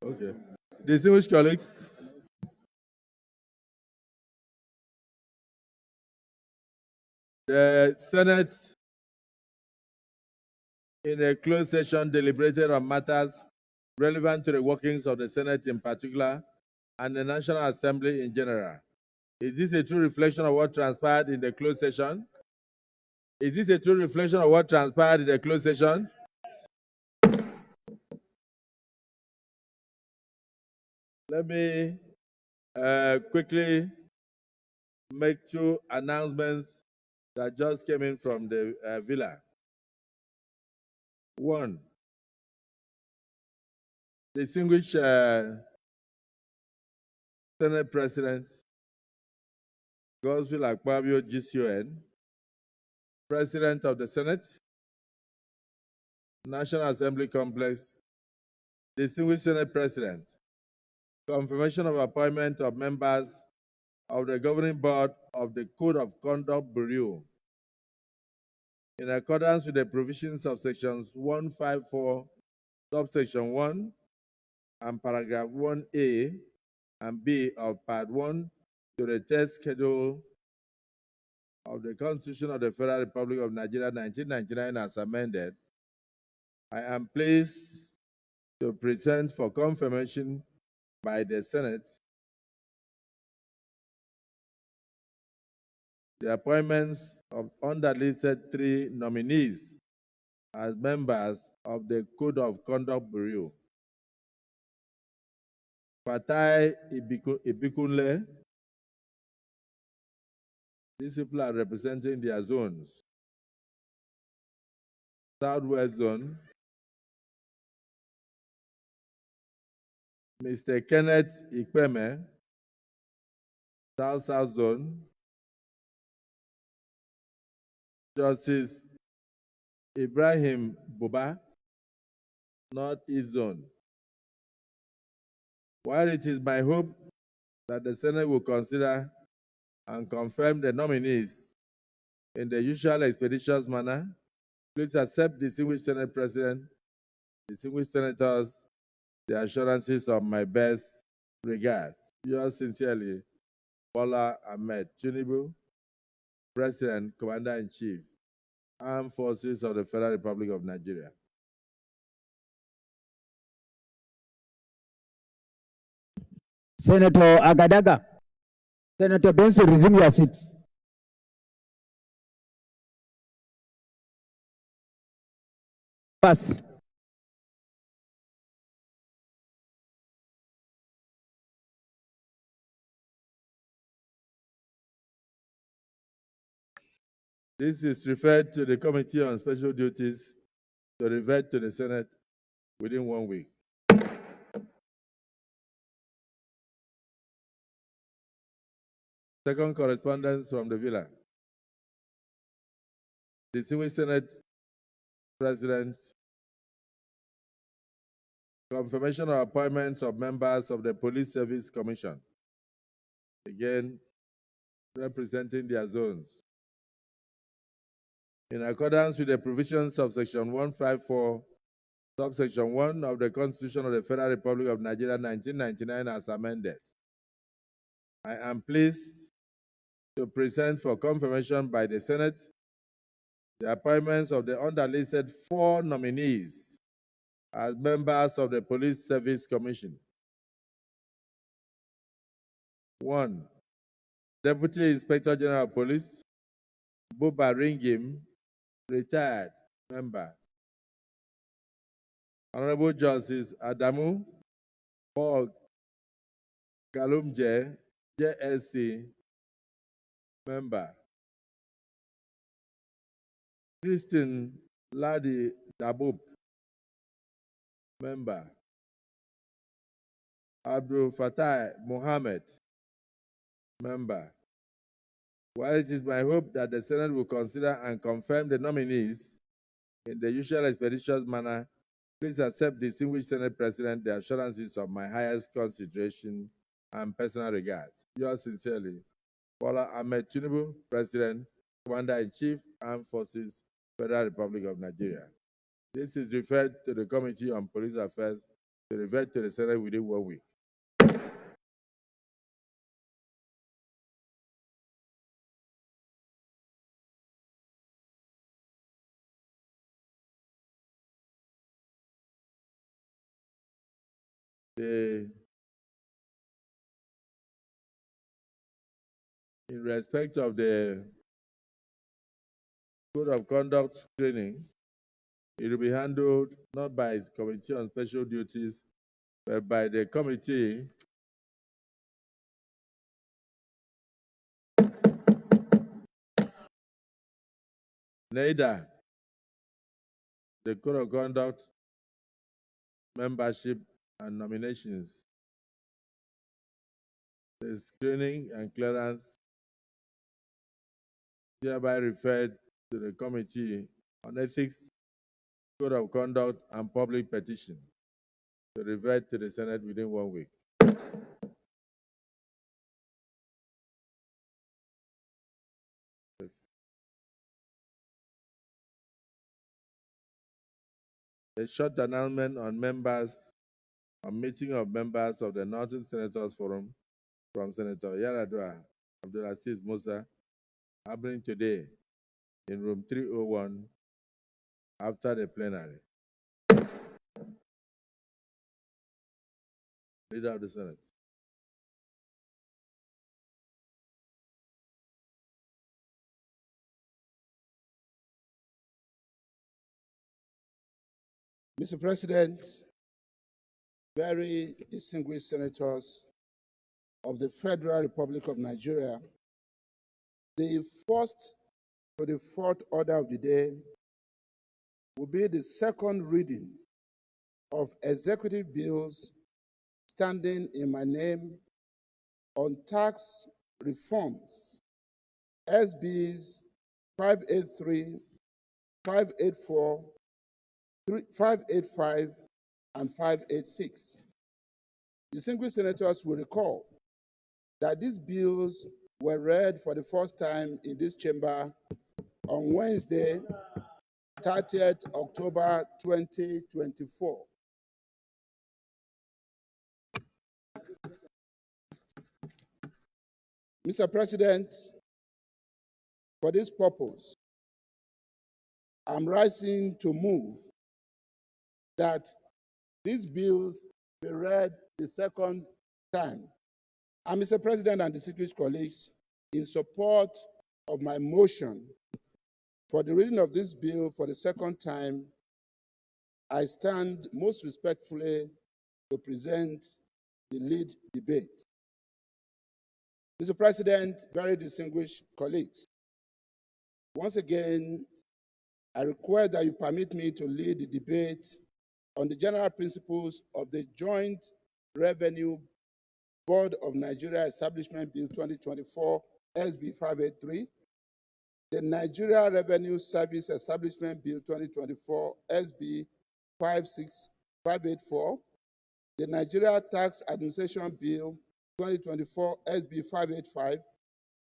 Okay. Distinguished colleagues, the Senate, in a closed session, deliberated on matters relevant to the workings of the Senate in particular and the National Assembly in general. Is this a true reflection of what transpired in the closed session? Is this a true reflection of what transpired in the closed session? Let me quickly make two announcements that just came in from the villa. One, distinguished Senate President Godswill Akpabio, GCON, President of the Senate, National Assembly Complex, distinguished Senate President, confirmation of appointment of members of the Governing Board of the Code of Conduct Bureau in accordance with the provisions of sections 154, subsection 1, and paragraph 1A and B of part 1 to the test schedule of the Constitution of the Federal Republic of Nigeria 1999 as amended, I am pleased to present for confirmation by the Senate the appointments of underlisted 3 nominees as members of the Code of Conduct Bureau. Fatai Ibikunle, these people are representing their zones. Southwest Zone, Mr. Kenneth Ikpeme, South Zone, Justice Ibrahim Buba, Northeast Zone. While it is my hope that the Senate will consider and confirm the nominees in the usual expeditious manner, please accept, distinguished Senate President, distinguished senators, the assurances of my best regards. Yours sincerely, Bola Ahmed Tinubu, President, Commander-in-Chief, Armed Forces of the Federal Republic of Nigeria. Senator Agadaga. Senator Benson, resume your seat. Pass. This is referred to the Committee on Special Duties to revert to the Senate within 1 week. Second correspondence from the villa. Distinguished Senate Presidents, confirmation of appointments of members of the Police Service Commission. Again, representing their zones. In accordance with the provisions of Section 154, subsection 1 of the Constitution of the Federal Republic of Nigeria 1999 as amended, I am pleased to present for confirmation by the Senate the appointments of the underlisted 4 nominees as members of the Police Service Commission. 1. Deputy Inspector General of Police, Buba Ringim, retired member. Honorable Justice Adamu Paul Kalumje, JSC, member. Christine Ladi Dabub, member. Abdul Fattah Mohammed, member. While it is my hope that the Senate will consider and confirm the nominees in the usual expeditious manner, please accept, distinguished Senate President, the assurances of my highest consideration and personal regards. Yours sincerely, Bola Ahmed Tinubu, President, Commander-in-Chief, Armed Forces, Federal Republic of Nigeria. This is referred to the Committee on Police Affairs to revert to the Senate within 1 week. In respect of the Code of Conduct screening, it will be handled not by the Committee on Special Duties, but by the committee neither the Code of Conduct, membership, and nominations. The screening and clearance hereby referred to the Committee on Ethics, Code of Conduct, and Public Petition to revert to the Senate within 1 week. A short announcement on meeting of members of the Northern Senators Forum from Senator Yaradua Abdulaziz Musa happening today in room 301 after the plenary. Leader of the Senate. Mr. President, very distinguished senators of the Federal Republic of Nigeria, the first to the fourth order of the day will be the second reading of executive bills standing in my name on tax reforms, SBs 583, 584, 585, and 586. Distinguished senators will recall that these bills were read for the first time in this chamber on Wednesday, 30th October 2024. Mr. President, for this purpose, I'm rising to move that these bills be read the second time. And Mr. President and distinguished colleagues, in support of my motion for the reading of this bill for the second time, I stand most respectfully to present the lead debate. Mr. President, very distinguished colleagues, once again, I request that you permit me to lead the debate on the general principles of the Joint Revenue Board of Nigeria Establishment Bill 2024, SB 583, the Nigeria Revenue Service Establishment Bill 2024, SB 58584, the Nigeria Tax Administration Bill 2024, SB 585,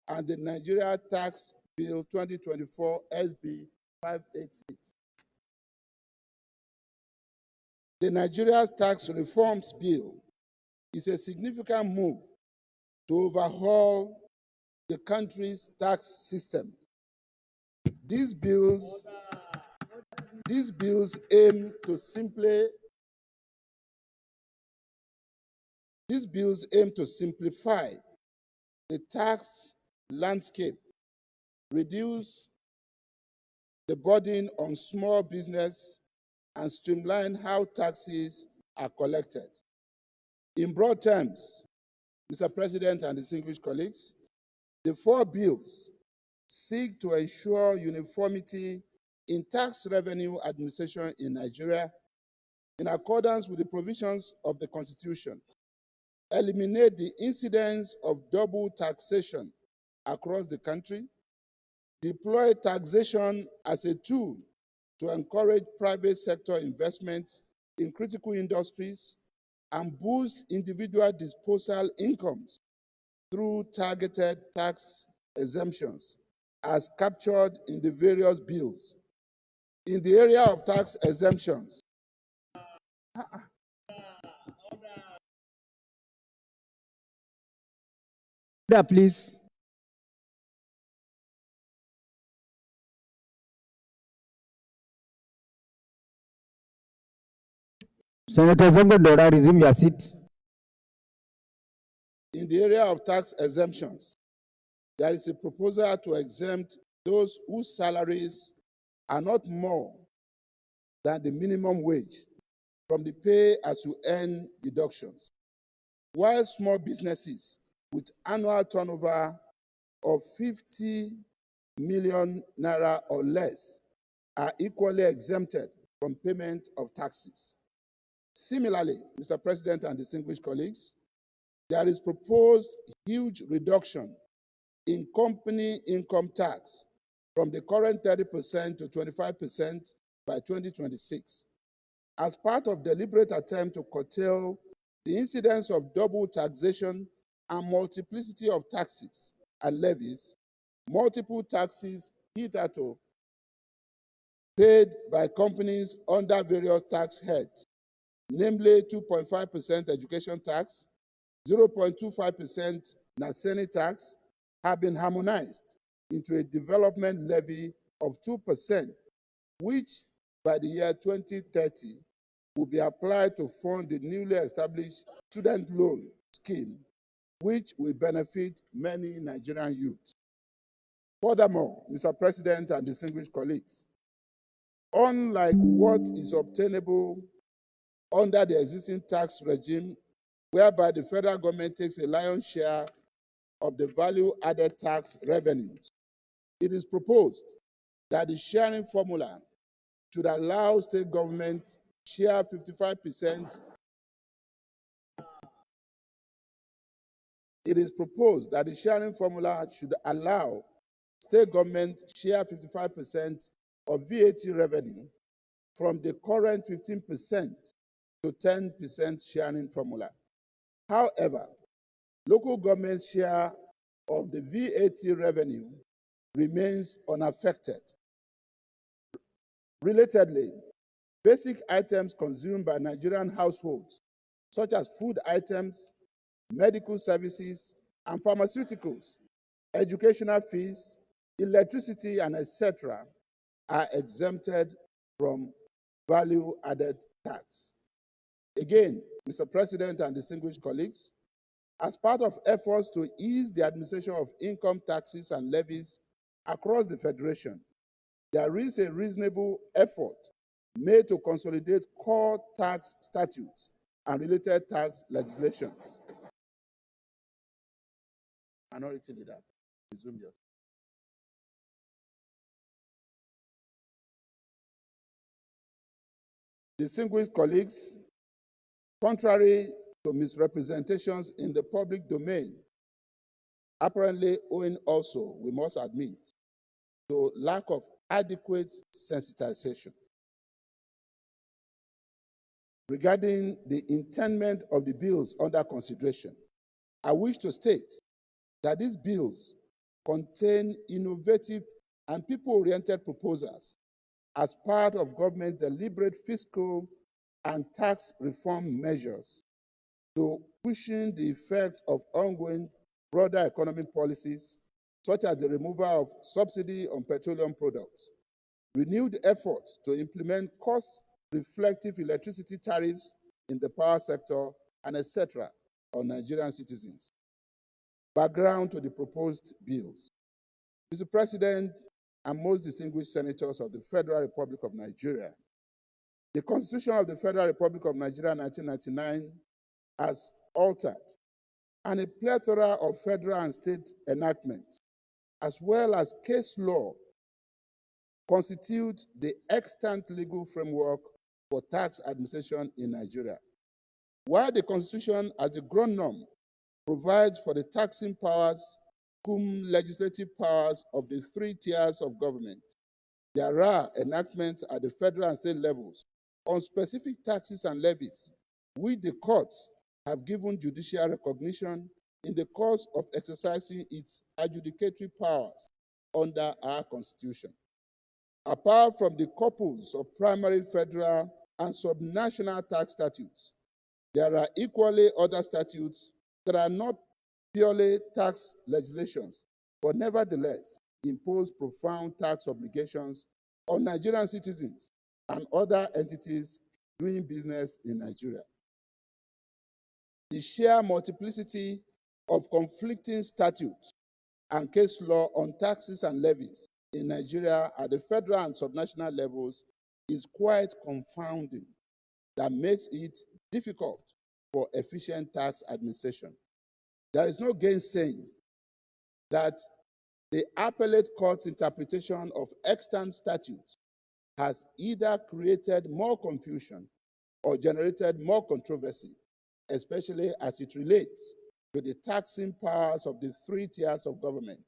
and the Nigeria Tax Bill 2024, SB 586. The Nigeria Tax Reforms Bill is a significant move to overhaul the country's tax system. These bills aim to simplify the tax landscape, reduce the burden on small business, and streamline how taxes are collected. In broad terms, Mr. President and distinguished colleagues, the four bills seek to ensure uniformity in tax revenue administration in Nigeria in accordance with the provisions of the Constitution, eliminate the incidence of double taxation across the country, deploy taxation as a tool to encourage private sector investments in critical industries, and boost individual disposal incomes through targeted tax exemptions as captured in the various bills. In the area of tax exemptions, Order, please. Senator Zangodora, resume your seat. in the area of tax exemptions, there is a proposal to exempt those whose salaries are not more than the minimum wage from the pay as you earn deductions, while small businesses with annual turnover of 50 million naira or less are equally exempted from payment of taxes. Similarly, Mr. President and distinguished colleagues, there is proposed huge reduction in company income tax from the current 30% to 25% by 2026 as part of deliberate attempt to curtail the incidence of double taxation and multiplicity of taxes and levies, multiple taxes hitherto paid by companies under various tax heads, namely 2.5% education tax, 0.25% Naseni tax, have been harmonized into a development levy of 2%, which by the year 2030 will be applied to fund the newly established student loan scheme, which will benefit many Nigerian youths. Furthermore, Mr. President and distinguished colleagues, unlike what is obtainable under the existing tax regime, whereby the federal government takes a lion's share of the value-added tax revenues, it is proposed that the sharing formula should allow state government share 55%. It is proposed that the sharing formula should allow state government share 55% of VAT revenue from the current 15% to 10% sharing formula. However, local government share of the VAT revenue remains unaffected. Relatedly, basic items consumed by Nigerian households, such as food items, medical services, and pharmaceuticals, educational fees, electricity, and etc., are exempted from value-added tax. Again, Mr. President and distinguished colleagues, as part of efforts to ease the administration of income taxes and levies across the Federation, there is a reasonable effort made to consolidate core tax statutes and related tax legislations. Minority Leader, resume your. Distinguished colleagues, contrary to misrepresentations in the public domain, apparently owing also, we must admit, to lack of adequate sensitization regarding the intendment of the bills under consideration, I wish to state that these bills contain innovative and people-oriented proposals as part of government's deliberate fiscal and tax reform measures to cushion the effect of ongoing broader economic policies, such as the removal of subsidy on petroleum products, renewed efforts to implement cost-reflective electricity tariffs in the power sector, and etc. on Nigerian citizens. Background to the proposed bills. Mr. President and most distinguished senators of the Federal Republic of Nigeria, the Constitution of the Federal Republic of Nigeria 1999 has altered, and a plethora of federal and state enactments, as well as case law, constitute the extant legal framework for tax administration in Nigeria. While the Constitution, as a ground norm, provides for the taxing powers, cum legislative powers of the three tiers of government, there are enactments at the federal and state levels on specific taxes and levies, which the courts have given judicial recognition in the course of exercising its adjudicatory powers under our Constitution. Apart from the corpus of primary, federal, and subnational tax statutes, there are equally other statutes that are not purely tax legislations, but nevertheless impose profound tax obligations on Nigerian citizens and other entities doing business in Nigeria. The sheer multiplicity of conflicting statutes and case law on taxes and levies in Nigeria at the federal and subnational levels is quite confounding, that makes it difficult for efficient tax administration. There is no gainsaying that the appellate court's interpretation of extant statutes has either created more confusion or generated more controversy, especially as it relates to the taxing powers of the three tiers of government,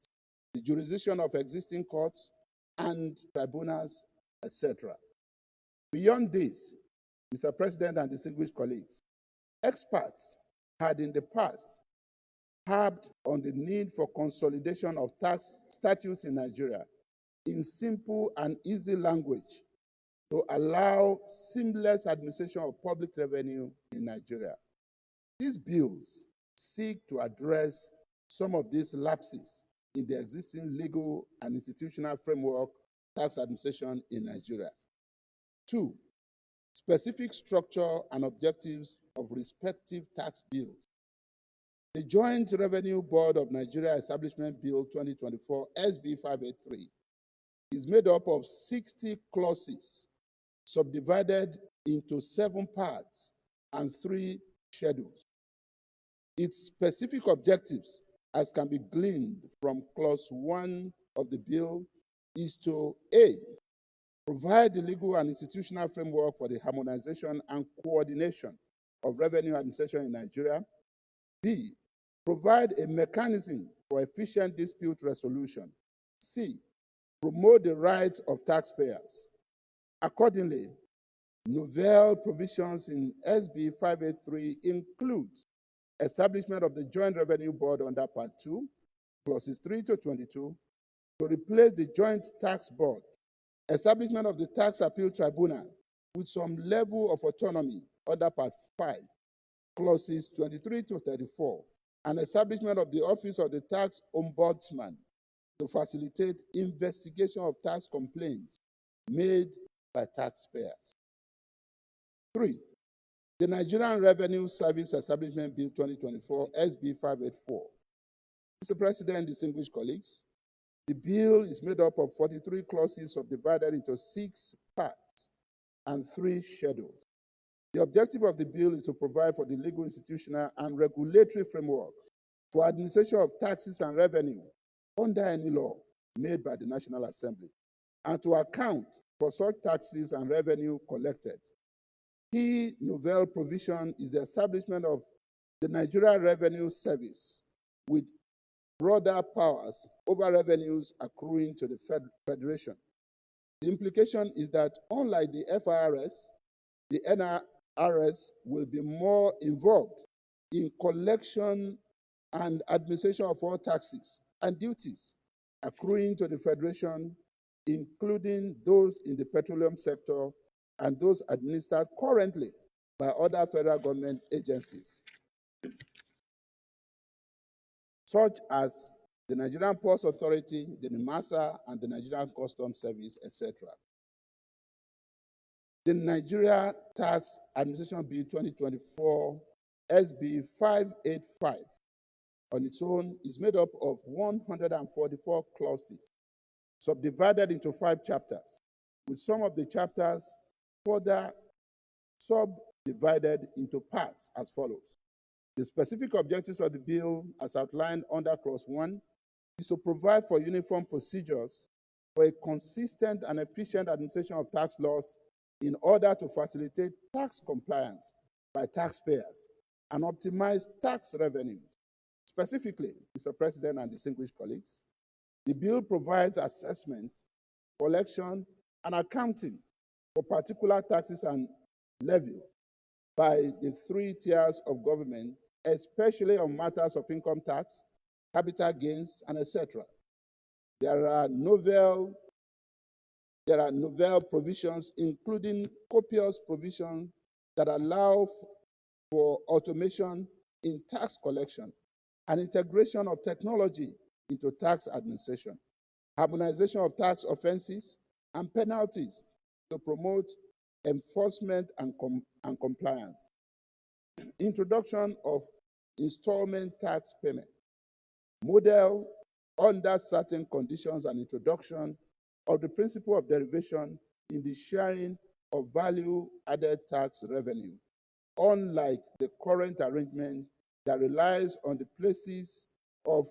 the jurisdiction of existing courts and tribunals, etc. Beyond this, Mr. President and distinguished colleagues, experts had in the past harped on the need for consolidation of tax statutes in Nigeria in simple and easy language to allow seamless administration of public revenue in Nigeria. These bills seek to address some of these lapses in the existing legal and institutional framework tax administration in Nigeria. 2, specific structure and objectives of respective tax bills. The Joint Revenue Board of Nigeria Establishment Bill 2024, SB 583, is made up of 60 clauses subdivided into 7 parts and 3 schedules. Its specific objectives, as can be gleaned from Clause 1 of the bill, is to A, provide the legal and institutional framework for the harmonization and coordination of revenue administration in Nigeria. B, provide a mechanism for efficient dispute resolution. C, promote the rights of taxpayers. Accordingly, novel provisions in SB 583 include establishment of the Joint Revenue Board under Part 2, Clauses 3 to 22, to replace the Joint Tax Board, establishment of the Tax Appeal Tribunal with some level of autonomy under Part 5, Clauses 23 to 34, and establishment of the Office of the Tax Ombudsman to facilitate investigation of tax complaints made by taxpayers. 3, the Nigerian Revenue Service Establishment Bill 2024, SB 584. Mr. President, distinguished colleagues, the bill is made up of 43 clauses subdivided into 6 parts and 3 schedules. The objective of the bill is to provide for the legal, institutional, and regulatory framework for administration of taxes and revenue under any law made by the National Assembly, and to account for such taxes and revenue collected. Key novel provision is the establishment of the Nigeria Revenue Service with broader powers over revenues accruing to the Federation. The implication is that unlike the FIRS, the NRS will be more involved in collection and administration of all taxes and duties accruing to the Federation, including those in the petroleum sector and those administered currently by other federal government agencies, such as the Nigerian Ports Authority, the NIMASA, and the Nigerian Customs Service, etc. The Nigeria Tax Administration Bill 2024, SB 585, on its own is made up of 144 clauses, subdivided into 5 chapters, with some of the chapters further subdivided into parts as follows. The specific objectives of the bill, as outlined under Clause 1, is to provide for uniform procedures for a consistent and efficient administration of tax laws in order to facilitate tax compliance by taxpayers and optimize tax revenues. Specifically, Mr. President and distinguished colleagues, the bill provides assessment, collection, and accounting for particular taxes and levies by the 3 tiers of government, especially on matters of income tax, capital gains, and etc. There are novel there are novel provisions, including copious provisions that allow for automation in tax collection and integration of technology into tax administration, harmonization of tax offenses and penalties to promote enforcement and compliance, introduction of installment tax payment, model under certain conditions, and introduction of the principle of derivation in the sharing of value-added tax revenue, unlike the current arrangement that relies on the places of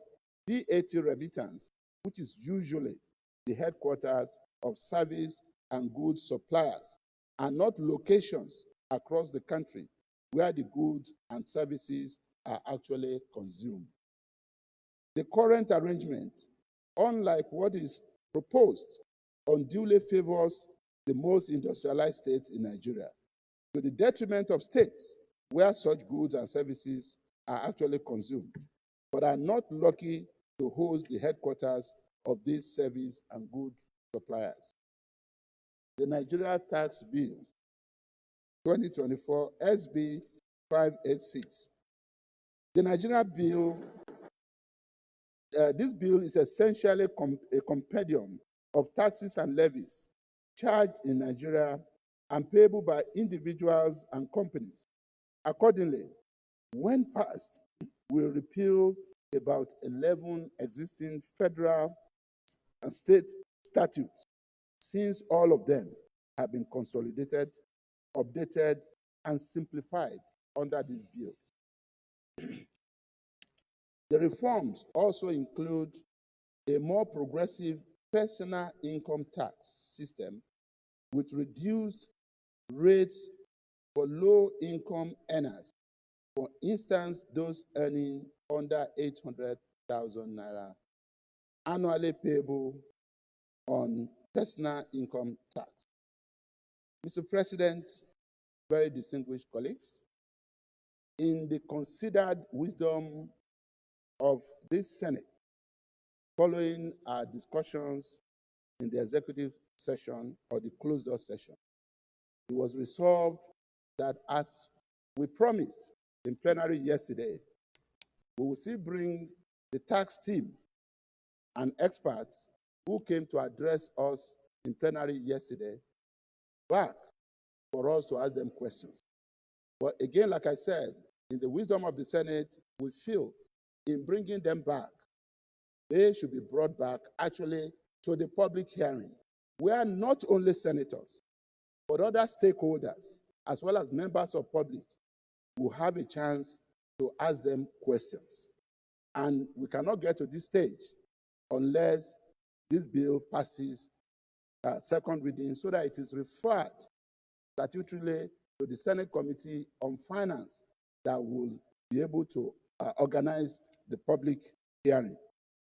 VAT remittance, which is usually the headquarters of service and goods suppliers, and not locations across the country where the goods and services are actually consumed. The current arrangement, unlike what is proposed, unduly favors the most industrialized states in Nigeria, to the detriment of states where such goods and services are actually consumed, but are not lucky to host the headquarters of these service and good suppliers. The Nigeria Tax Bill 2024 SB 586. The Nigeria Bill, this bill is essentially a compendium of taxes and levies charged in Nigeria and payable by individuals and companies. Accordingly, when passed, will repeal about 11 existing federal and state statutes, since all of them have been consolidated, updated, and simplified under this bill. The reforms also include a more progressive personal income tax system with reduced rates for low-income earners, for instance, those earning under 800,000 naira, annually payable on personal income tax. Mr. President, very distinguished colleagues, in the considered wisdom of this Senate, following our discussions in the executive session or the closed-door session, it was resolved that, as we promised in plenary yesterday, we will still bring the tax team and experts who came to address us in plenary yesterday back for us to ask them questions. But again, like I said, in the wisdom of the Senate, we feel in bringing them back, they should be brought back actually to the public hearing, where not only senators, but other stakeholders, as well as members of public, will have a chance to ask them questions. And we cannot get to this stage unless this bill passes second reading, so that it is referred statutorily to the Senate Committee on Finance that will be able to organize the public hearing.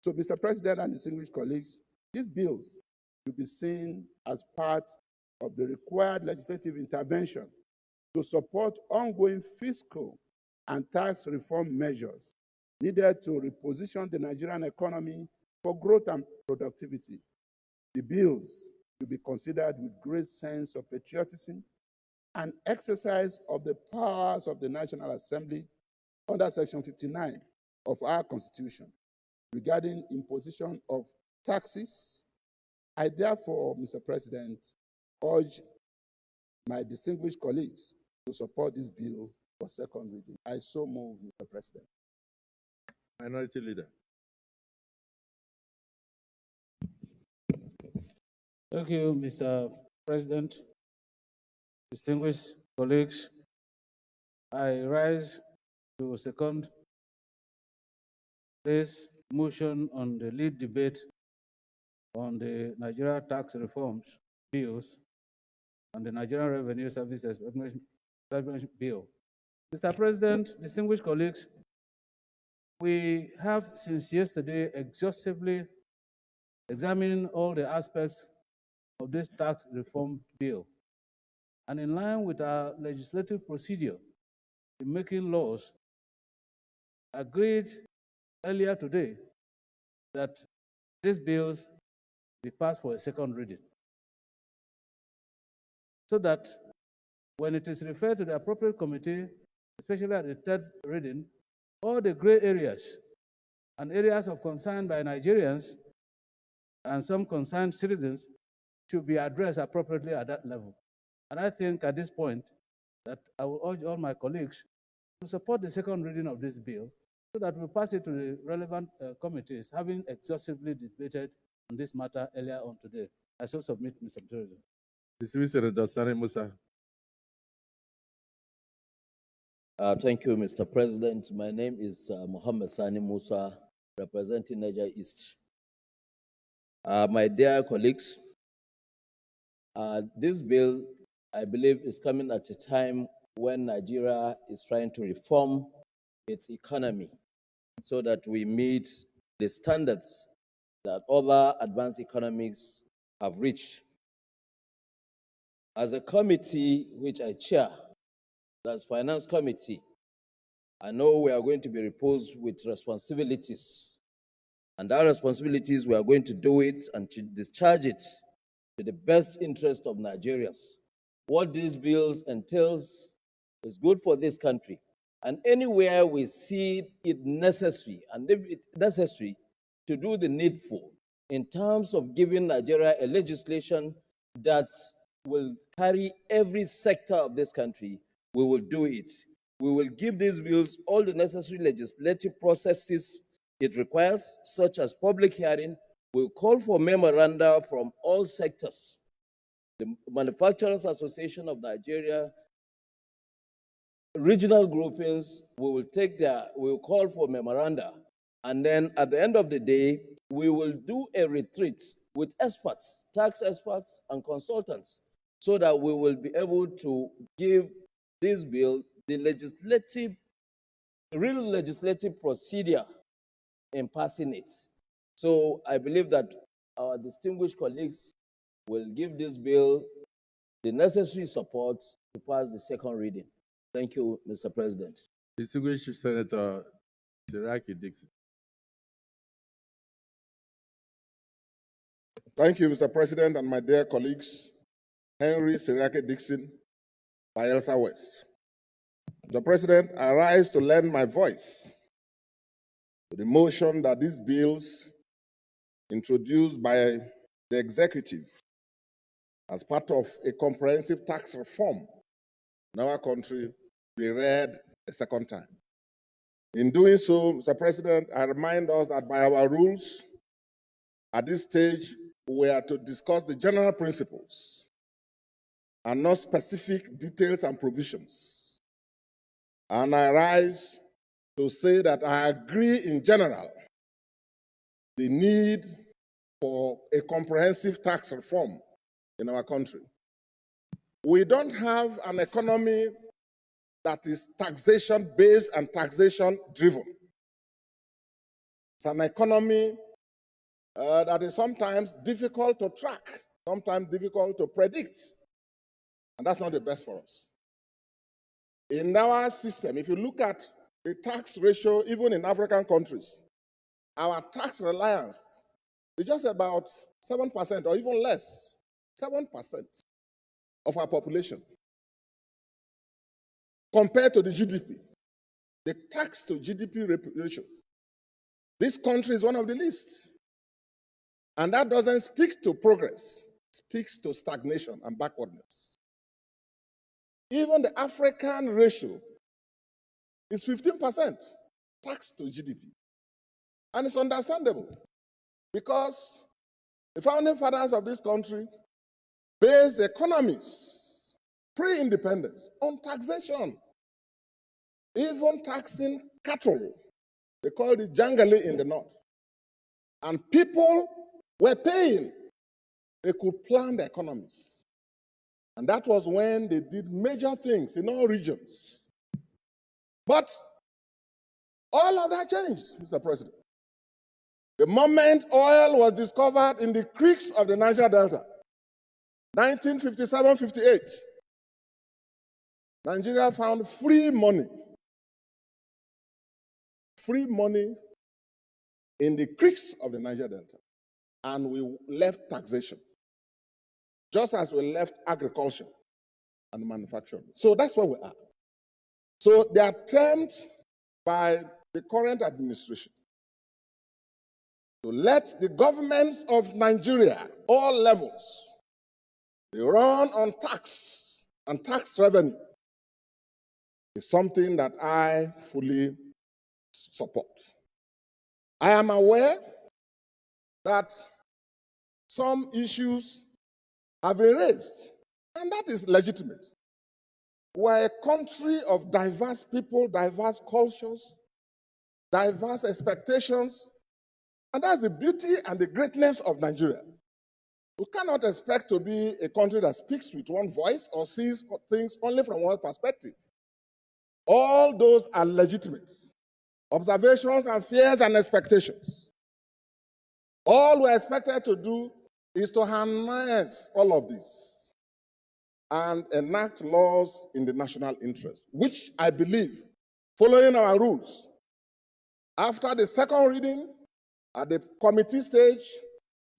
So, Mr. President and distinguished colleagues, these bills will be seen as part of the required legislative intervention to support ongoing fiscal and tax reform measures needed to reposition the Nigerian economy for growth and productivity. The bills will be considered with great sense of patriotism and exercise of the powers of the National Assembly under Section 59 of our Constitution regarding imposition of taxes. I therefore, Mr. President, urge my distinguished colleagues to support this bill for second reading. I so move, Mr. President. Minority Leader. Thank you, Mr. President. Distinguished colleagues, I rise to second this motion on the lead debate on the Nigeria tax reforms bills and the Nigerian Revenue Service Establishment Bill. Mr. President, distinguished colleagues, we have since yesterday exhaustively examined all the aspects of this tax reform bill. And in line with our legislative procedure in making laws, agreed earlier today that these bills be passed for a second reading. so that when it is referred to the appropriate committee, especially at the third reading, all the gray areas and areas of concern by Nigerians and some concerned citizens should be addressed appropriately at that level. And I think at this point that I will urge all my colleagues to support the second reading of this bill so that we pass it to the relevant committees, having exhaustively debated on this matter earlier on today. I shall submit, Mr. President. Distinguished Senator Sani Musa. Thank you, Mr. President. My name is Mohammed Sani Musa, representing Niger East. My dear colleagues, this bill, I believe, is coming at a time when Nigeria is trying to reform its economy so that we meet the standards that other advanced economies have reached. As a committee which I chair, that's Finance Committee, I know we are going to be reposed with responsibilities. And our responsibilities, we are going to do it and to discharge it to the best interest of Nigerians. What these bills entails is good for this country. And anywhere we see it necessary, and if it's necessary to do the needful in terms of giving Nigeria a legislation that will carry every sector of this country, we will do it. We will give these bills all the necessary legislative processes it requires, such as public hearing. We'll call for memoranda from all sectors. The Manufacturers Association of Nigeria, regional groupings, we will call for memoranda. And then at the end of the day, we will do a retreat with experts, tax experts and consultants, so that we will be able to give this bill the real legislative procedure in passing it. So I believe that our distinguished colleagues will give this bill the necessary support to pass the second reading. Thank you, Mr. President. Distinguished Senator Siraki Dixon. Thank you, Mr. President, and my dear colleagues, Henry Siraki Dixon, Bayelsa West. Mr. President, I rise to lend my voice to the motion that these bills introduced by the executive as part of a comprehensive tax reform in our country be read a second time. In doing so, Mr. President, I remind us that by our rules, at this stage, we are to discuss the general principles and not specific details and provisions. And I rise to say that I agree in general the need for a comprehensive tax reform in our country. We don't have an economy that is taxation-based and taxation-driven. It's an economy that is sometimes difficult to track, sometimes difficult to predict, and that's not the best for us. In our system, if you look at the tax ratio, even in African countries, our tax reliance is just about 7% or even less, 7% of our population. Compared to the GDP, the tax to GDP ratio, this country is one of the least. And that doesn't speak to progress, it speaks to stagnation and backwardness. Even the African ratio is 15% tax to GDP. And it's understandable because the founding fathers of this country based economies pre-independence on taxation, even taxing cattle. They called it jangali in the north. And people were paying. They could plan their economies. And that was when they did major things in all regions. But all of that changed, Mr. President. The moment oil was discovered in the creeks of the Niger Delta, 1957-58, Nigeria found free money in the creeks of the Niger Delta. And we left taxation, just as we left agriculture. and manufacturing. So that's where we are. So the attempt by the current administration to let the governments of Nigeria, all levels, they run on tax and tax revenue is something that I fully support. I am aware that some issues have been raised, and that is legitimate. We're a country of diverse people, diverse cultures, diverse expectations, and that's the beauty and the greatness of Nigeria. We cannot expect to be a country that speaks with one voice or sees things only from one perspective. All those are legitimate observations and fears and expectations. All we're expected to do is to harness all of this and enact laws in the national interest, which I believe, following our rules, after the second reading, at the committee stage,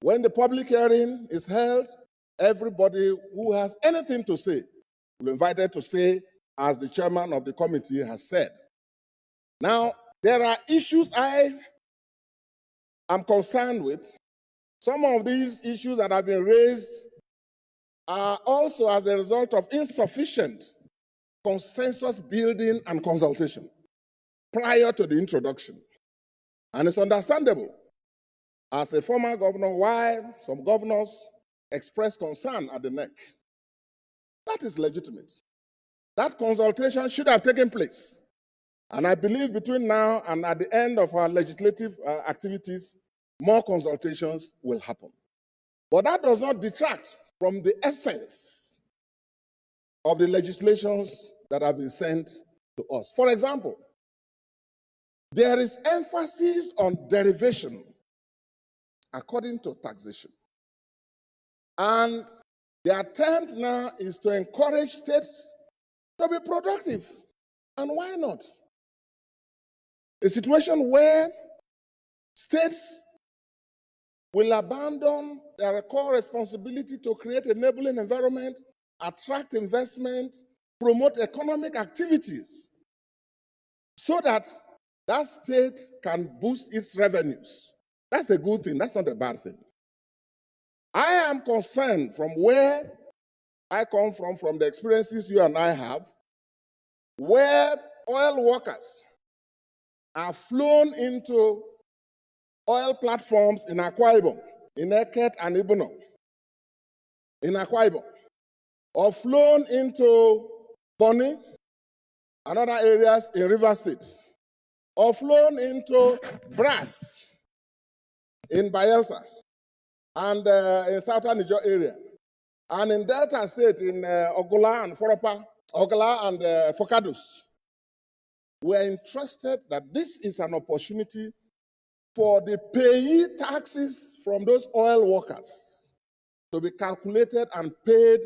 when the public hearing is held, everybody who has anything to say will be invited to say, as the chairman of the committee has said. Now, there are issues I am concerned with. Some of these issues that have been raised are also as a result of insufficient consensus building and consultation prior to the introduction. And it's understandable, as a former governor, why some governors express concern at the neck. That is legitimate. That consultation should have taken place. And I believe between now and at the end of our legislative activities, more consultations will happen. But that does not detract from the essence of the legislations that have been sent to us. For example, there is emphasis on derivation according to taxation. And the attempt now is to encourage states to be productive. And why not? A situation where states will abandon their core responsibility to create an enabling environment, attract investment, promote economic activities, so that that state can boost its revenues. That's a good thing. That's not a bad thing. I am concerned from where I come from the experiences you and I have, where oil workers are flown into oil platforms in Akwa Ibom, in Eket and Ibono, in Akwa Ibom, or flown into Bonny and other areas in River State, or flown into Brass in Bayelsa and in southern Niger area, and in Delta State in Ogola and Foropa, Ogola and Fokadus. We're interested that this is an opportunity for the payee taxes from those oil workers to be calculated and paid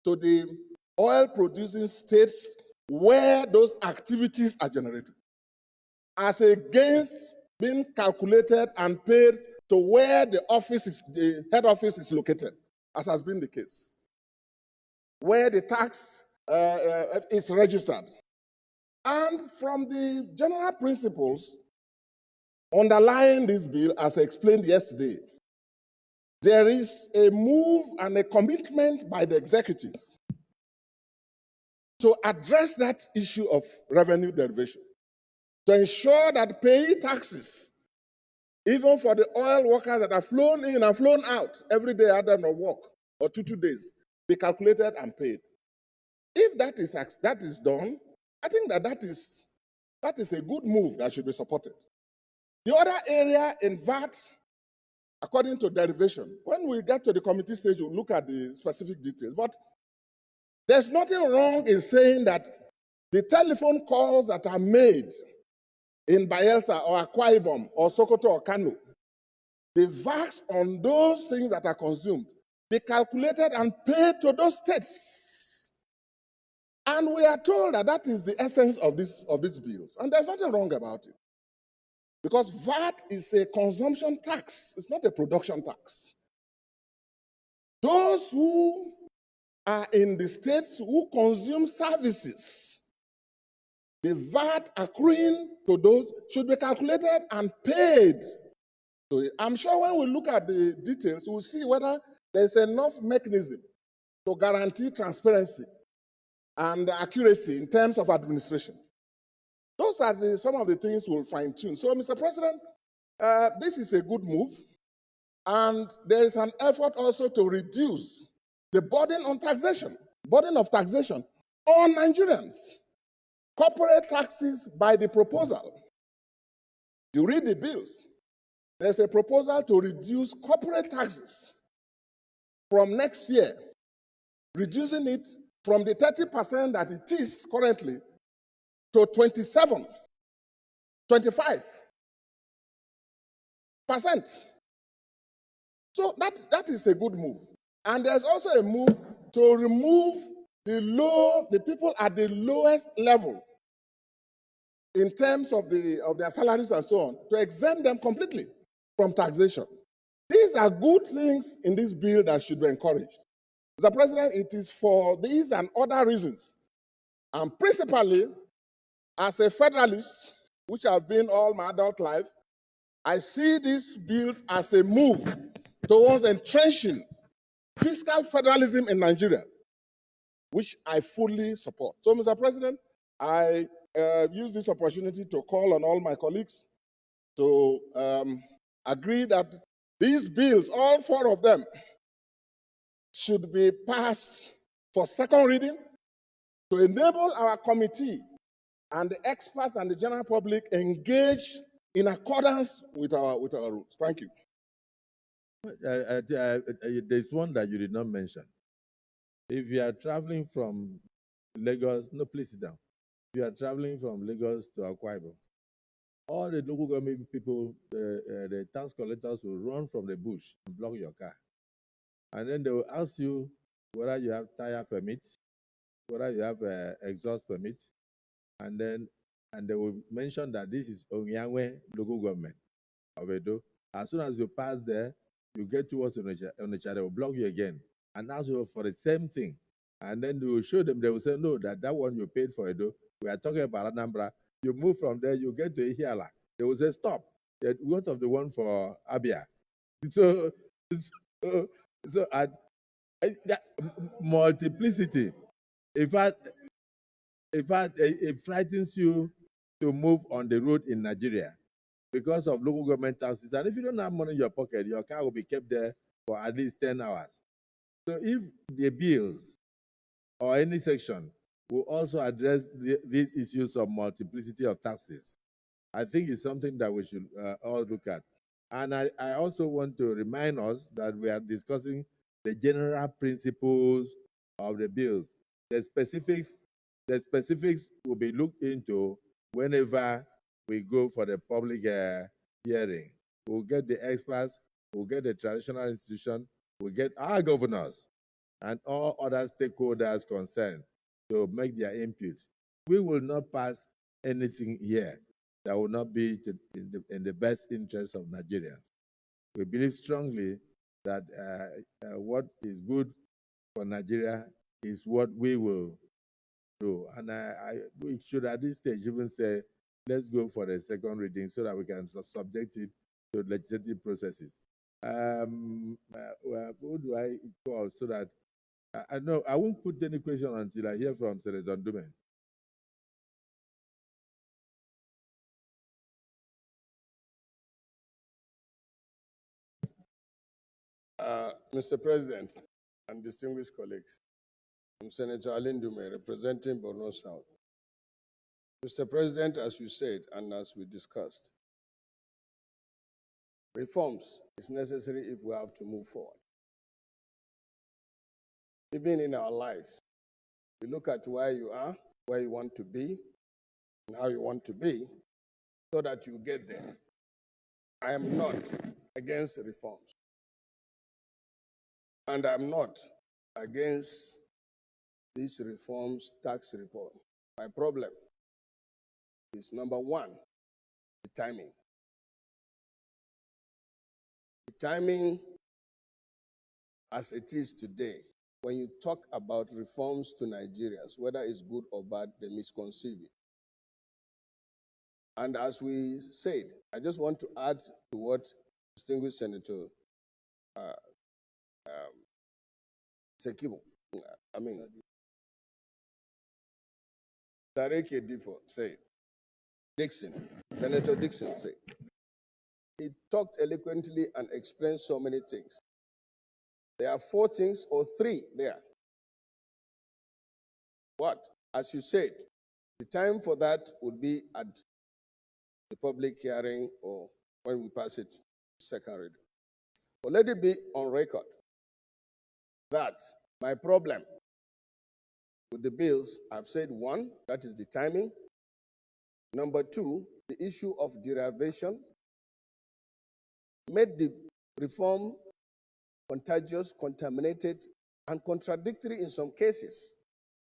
to the oil producing states where those activities are generated, as against being calculated and paid to where the head office is located, as has been the case, where the tax is registered. And from the general principles underlying this bill, as I explained yesterday, there is a move and a commitment by the executive to address that issue of revenue derivation, to ensure that payee taxes, even for the oil workers that are flown in and flown out every day out of work or 2 days, be calculated and paid. If that is done, I think that is a good move that should be supported. The other area in VAT, according to derivation, when we get to the committee stage, we'll look at the specific details. But there's nothing wrong in saying that the telephone calls that are made in Bayelsa or Akwa Ibom or Sokoto or Kano, the VAT on those things that are consumed be calculated and paid to those states. And we are told that that is the essence of these bills. And there's nothing wrong about it. Because VAT is a consumption tax. It's not a production tax. Those who are in the states who consume services. The VAT accruing to those should be calculated and paid. So I'm sure when we look at the details, we'll see whether there's enough mechanism to guarantee transparency and accuracy in terms of administration. Those are some of the things we'll fine tune. So, Mr. President, this is a good move. And there is an effort also to reduce the burden of taxation on Nigerians. Corporate taxes by the proposal. You read the bills. There's a proposal to reduce corporate taxes from next year, reducing it from the 30% that it is currently to 27, 25%. So that is a good move. And there's also a move to remove the people at the lowest level in terms of their salaries and so on, to exempt them completely from taxation. These are good things in this bill that should be encouraged. Mr. President, it is for these and other reasons, and principally as a federalist, which I've been all my adult life, I see these bills as a move towards entrenching fiscal federalism in Nigeria, which I fully support. So, Mr. President, I use this opportunity to call on all my colleagues to agree that these bills, all four of them, should be passed for second reading to enable our committee and the experts and the general public engage in accordance with our rules. Thank you. There's one that you did not mention. If you are traveling from Lagos, no, please sit down. If you are traveling from Lagos to Akwa Ibom, all the local government people, the tax collectors will run from the bush and block your car. And then they will ask you whether you have tire permit, whether you have exhaust permit, and they will mention that this is Onyangwe local government of Edo. As soon as you pass there, you get towards Onitsha, they will block you again and ask you for the same thing. And then they will show them, they will say, no, that one you paid for Edo, we are talking about Anambra. You move from there, you get to Ihiala. They will say, stop. What of the one for Abia? So multiplicity. In fact, it frightens you to move on the road in Nigeria because of local government taxes. And if you don't have money in your pocket, your car will be kept there for at least 10 hours. So if the bills or any section will also address these issues of multiplicity of taxes, I think it's something that we should all look at. And I also want to remind us that we are discussing the general principles of the bills. The specifics will be looked into whenever we go for the public hearing. We'll get the experts, we'll get the traditional institution, we'll get our governors and all other stakeholders concerned to make their inputs. We will not pass anything here that will not be in the best interest of Nigerians. We believe strongly that what is good for Nigeria is what we will do. And we should at this stage even say, let's go for the second reading so that we can subject it to legislative processes. Who do I call so that I won't put any question until I hear from Senator Ndume. Mr. President and distinguished colleagues, I'm Senator Ndume, representing Borno South. Mr. President, as you said and as we discussed, reforms is necessary if we have to move forward. Even in our lives, we look at where you are, where you want to be, and how you want to be, so that you get there. I am not against reforms. And I'm not against these reforms, tax reform. My problem is, number one, the timing. The timing as it is today when you talk about reforms to Nigerians, whether it's good or bad, they misconceive it. And as we said, I just want to add to what distinguished Senator Sekibo, Dareke Dipo said, Senator Dixon said. He talked eloquently and explained so many things. There are 4 things or 3 there. What? As you said, the time for that would be at the public hearing or when we pass it second reading. But let it be on record that my problem with the bills, I've said 1, that is the timing. Number 2, the issue of derivation made the reform contagious, contaminated, and contradictory in some cases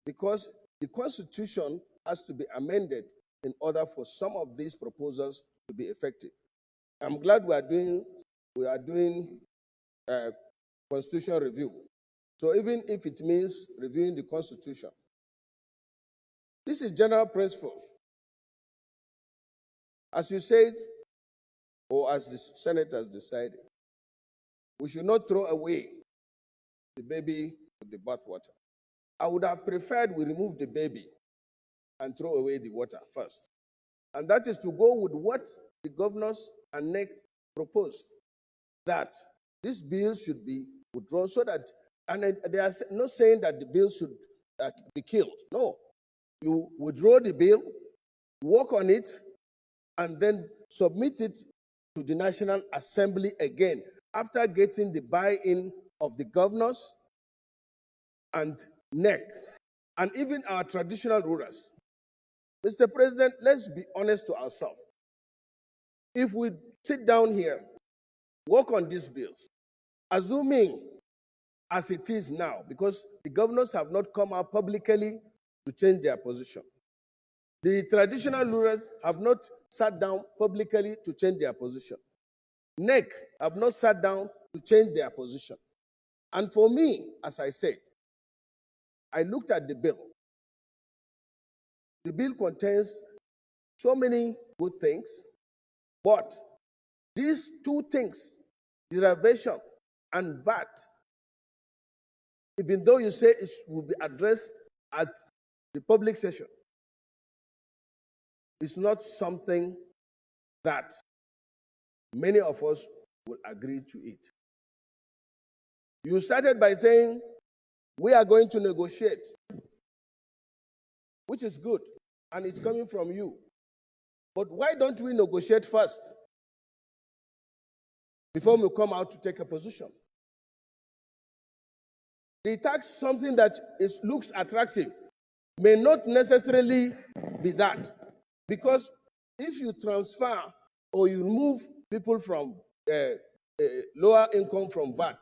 because the Constitution has to be amended in order for some of these proposals to be effective. I'm glad we are doing a constitutional review. So even if it means reviewing the Constitution, this is general principles. As you said, or as the senators decided, we should not throw away the baby with the bathwater. I would have preferred we remove the baby and throw away the water first. And that is to go with what the governors and NEC proposed, that this bill should be withdrawn so that, and they are not saying that the bill should be killed. No. You withdraw the bill, work on it, and then submit it to the National Assembly again after getting the buy-in of the governors and NEC, and even our traditional rulers. Mr. President, let's be honest to ourselves. If we sit down here, work on these bills, assuming as it is now, because the governors have not come out publicly to change their position. The traditional rulers have not sat down publicly to change their position. NEC have not sat down to change their position. And for me, as I said, I looked at the bill. The bill contains so many good things, but these 2 things, derivation and VAT, even though you say it will be addressed at the public session, it's not something that many of us will agree to it. You started by saying, we are going to negotiate, which is good, and it's coming from you. But why don't we negotiate first before we come out to take a position? The tax, something that looks attractive, may not necessarily be that. Because if you transfer or you move people from lower income from VAT,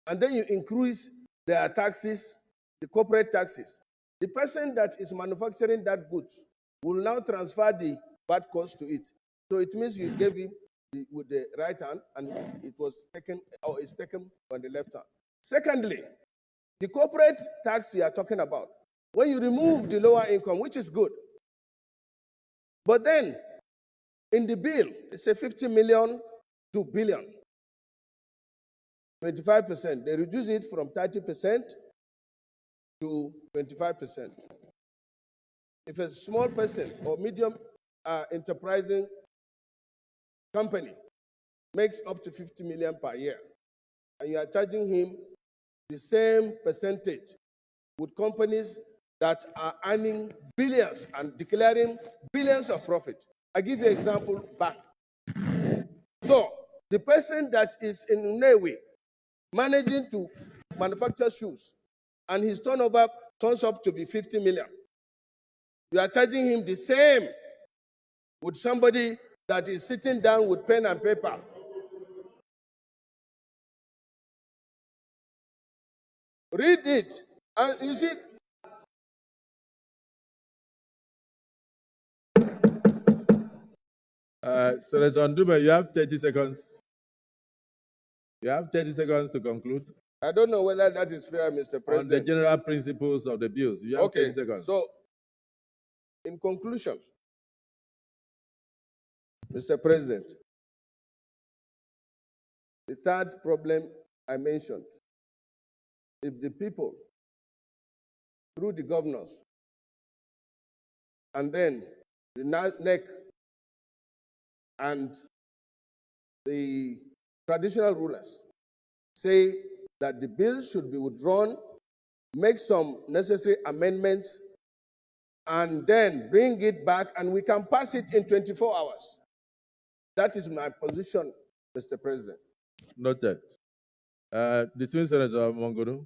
and then you increase their taxes, the corporate taxes, the person that is manufacturing that goods will now transfer the VAT cost to it. So it means you gave him with the right hand, and it was taken, or it's taken on the left hand. Secondly, the corporate tax you are talking about, when you remove the lower income, which is good, but then in the bill, it's a 50 million to billion, 25%. They reduce it from 30% to 25%. If a small person or medium enterprising company makes up to 50 million per year, and you are charging him the same percentage with companies that are earning billions and declaring billions of profit. I give you an example back. So the person that is in Njenje managing to manufacture shoes, and his turnover turns up to be 50 million, you are charging him the same with somebody that is sitting down with pen and paper. Read it, and you see. Senator Ndume, you have 30 seconds. You have 30 seconds to conclude. I don't know whether that is fair, Mr. On the President. general principles of the bills. You have Okay, 30 seconds. so in conclusion, Mr. President, the third problem I mentioned, if the people, through the governors, and then the NEC and the traditional rulers say that the bill should be withdrawn, make some necessary amendments, and then bring it back, and we can pass it in 24 hours. That is my position, Mr. President. Noted. Distinguished Senator Mongodo.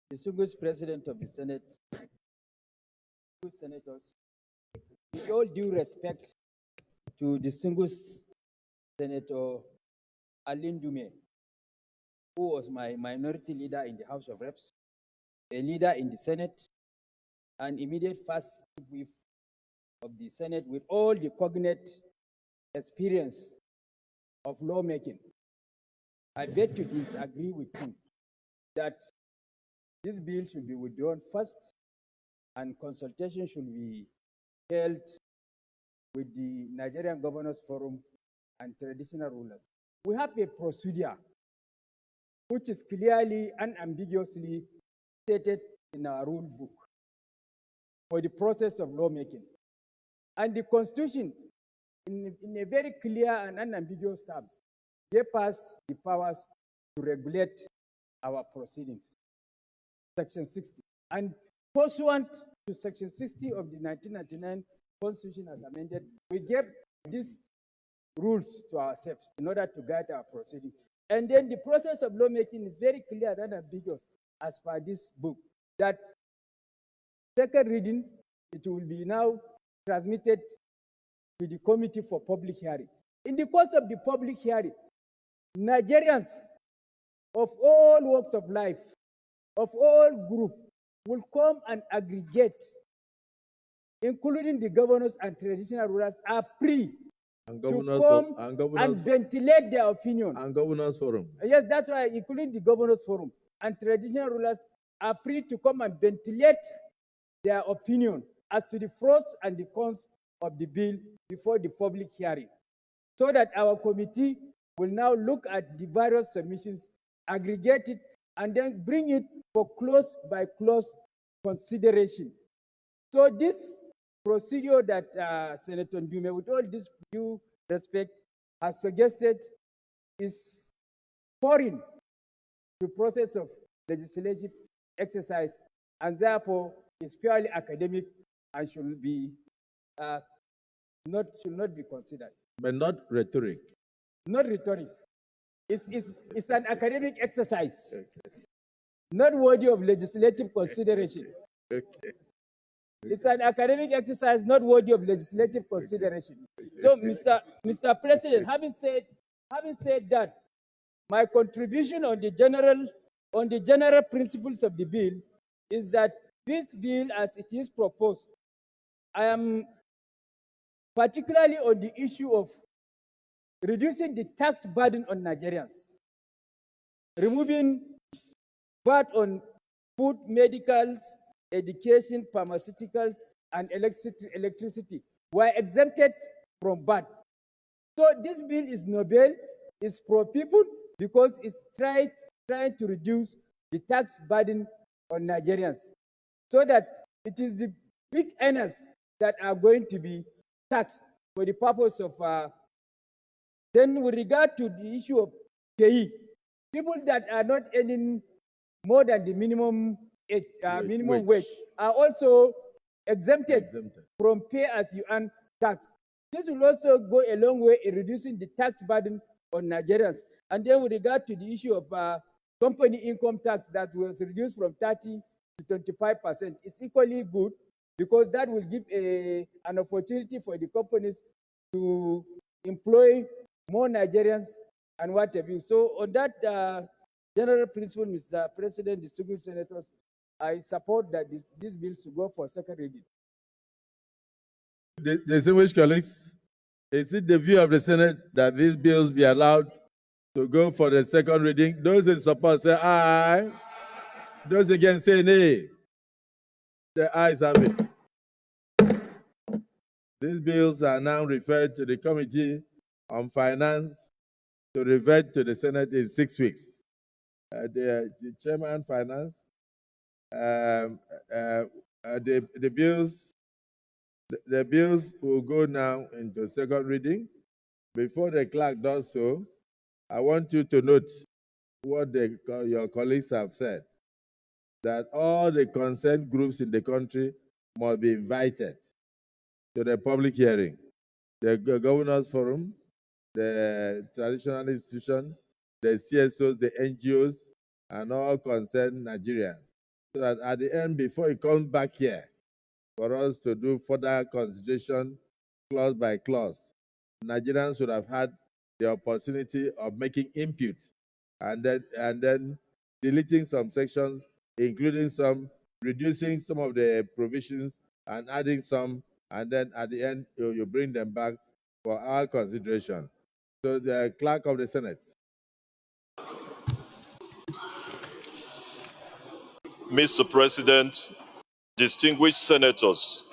Distinguished President of the Senate, good senators, with all due respect to distinguished Senator Alin Dume, who was my minority leader in the House of Reps, a leader in the Senate, and immediate first whip of the Senate with all the cognate experience of lawmaking. I beg to disagree with him that this bill should be withdrawn first and consultation should be held with the Nigerian Governors Forum and traditional rulers. We have a procedure which is clearly and unambiguously stated in our rule book for the process of lawmaking. And the Constitution, in a very clear and unambiguous terms, gave us the powers to regulate our proceedings. Section 60. And pursuant to Section 60 of the 1999 Constitution as amended, we gave these rules to ourselves in order to guide our proceedings. And then the process of lawmaking is very clear and ambiguous as per this book, that second reading, it will be now transmitted to the committee for public hearing. In the course of the public hearing, Nigerians of all walks of life, of all groups, will come and aggregate, including the governors and traditional rulers, are free to come and ventilate their opinion. And Governors Forum. Yes, that's why, including the Governors Forum and traditional rulers, are free to come and ventilate their opinion as to the pros and the cons of the bill before the public hearing, so that our committee will now look at the various submissions, aggregate it, and then bring it for clause by clause consideration. So this procedure that Senator Ndume, with all this due respect, has suggested is foreign to process of legislative exercise, and therefore is purely academic and should not be considered. But not rhetoric. Not rhetoric. It's an academic exercise, not worthy of legislative consideration. Okay. It's an academic exercise not worthy of legislative consideration. So, Mr. President, having said that, my contribution on the general principles of the bill is that this bill, as it is proposed, I am particularly on the issue of reducing the tax burden on Nigerians, removing VAT on food, medicals, education, pharmaceuticals, and electricity were exempted from VAT. So this bill is novel, it's pro-people, because it's trying to reduce the tax burden on Nigerians, so that it is the big earners that are going to be taxed for the purpose of. Then with regard to the issue of pay, people that are not earning more than the minimum wage are also exempted from pay-as-you-earn tax. This will also go a long way in reducing the tax burden on Nigerians. And then with regard to the issue of company income tax that was reduced from 30 to 25%, it's equally good, because that will give an opportunity for the companies to employ more Nigerians and what have you. So on that general principle, Mr. President, distinguished senators, I support that this bill should go for second reading. Distinguished colleagues, Is it the view of the Senate that these bills be allowed to go for the second reading? Those in support say aye. Those against say nay. The ayes have it. These bills are now referred to the Committee on Finance to revert to the Senate in 6 weeks. The Chairman Finance, the bills will go now into second reading. Before the clerk does so, I want you to note what your colleagues have said, that all the concerned groups in the country must be invited to the public hearing. The Governors Forum, the traditional institution, the CSOs, the NGOs, and all concerned Nigerians. So that at the end, before it comes back here, for us to do further consideration clause by clause, Nigerians would have had the opportunity of making input and then deleting some sections, including some, reducing some of the provisions and adding some, and then at the end you bring them back for our consideration. So the clerk of the Senate. Mr. President, distinguished senators,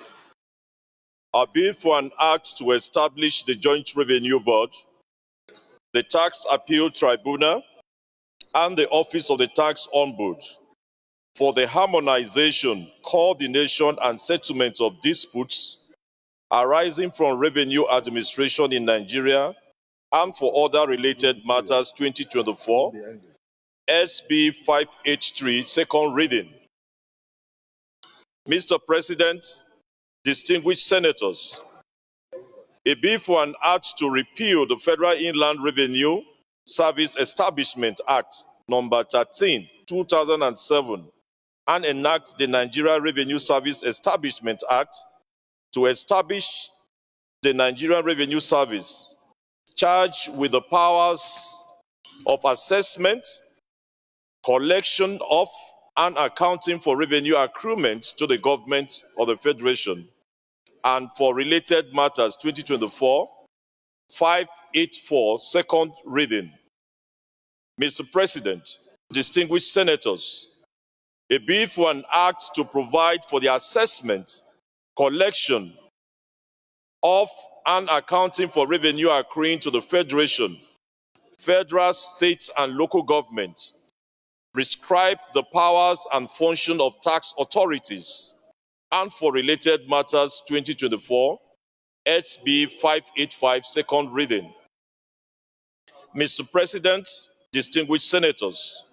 I bill for an act to establish the Joint Revenue Board, the Tax Appeal Tribunal, and the Office of the Tax Ombud for the harmonization, coordination, and settlement of disputes arising from revenue administration in Nigeria and for other related matters 2024, SB 583, second reading. Mr. President, distinguished senators, a bill for an act to repeal the Federal Inland Revenue Service Establishment Act number 13, 2007, and enact the Nigeria Revenue Service Establishment Act to establish the Nigerian Revenue Service, charged with the powers of assessment, collection of, and accounting for revenue accruement to the government of the Federation, and for related matters 2024, 584, second reading. Mr. President, distinguished senators, a bill for an act to provide for the assessment, collection of, and accounting for revenue accruing to the Federation, federal, state, and local governments, prescribe the powers and function of tax authorities, and for related matters 2024, HB 585, second reading. Mr. President, distinguished senators,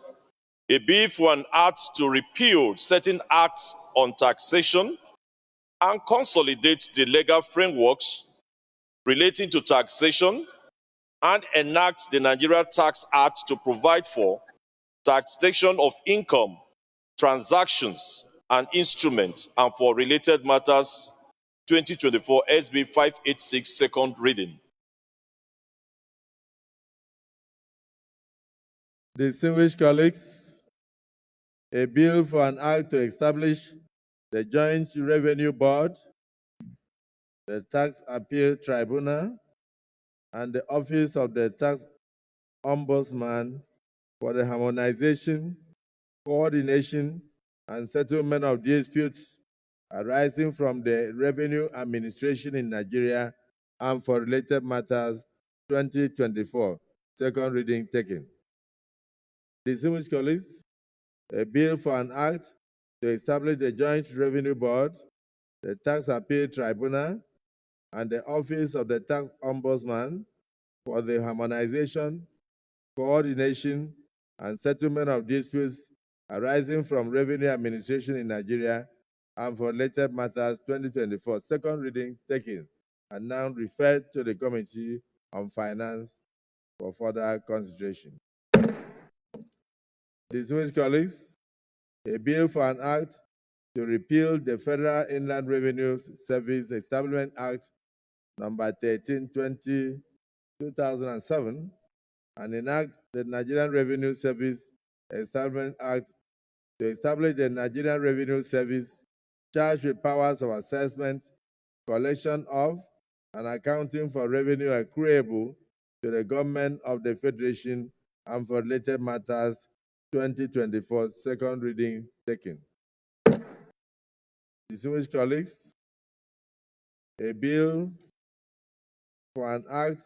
a bill for an act to repeal certain acts on taxation and consolidate the legal frameworks relating to taxation and enact the Nigeria Tax Act to provide for taxation of income, transactions, and instruments, and for related matters 2024 SB 586, second reading. Distinguished colleagues, a bill for an act to establish the Joint Revenue Board, the Tax Appeal Tribunal, and the Office of the Tax Ombudsman for the harmonization, coordination, and settlement of disputes arising from the revenue administration in Nigeria and for related matters 2024. Second reading taken. Distinguished colleagues, a bill for an act to establish the Joint Revenue Board, the Tax Appeal Tribunal, and the Office of the Tax Ombudsman for the harmonization, coordination, and settlement of disputes arising from revenue administration in Nigeria and for related matters 2024. Second reading taken and now referred to the Committee on Finance for further consideration. Distinguished colleagues, a bill for an act to repeal the Federal Inland Revenue Service Establishment Act number 13, 2007, and enact the Nigerian Revenue Service Establishment Act to establish the Nigerian Revenue Service charged with powers of assessment, collection of, and accounting for revenue accruable to the government of the Federation and for related matters 2024, second reading taken. Distinguished colleagues, a bill for an act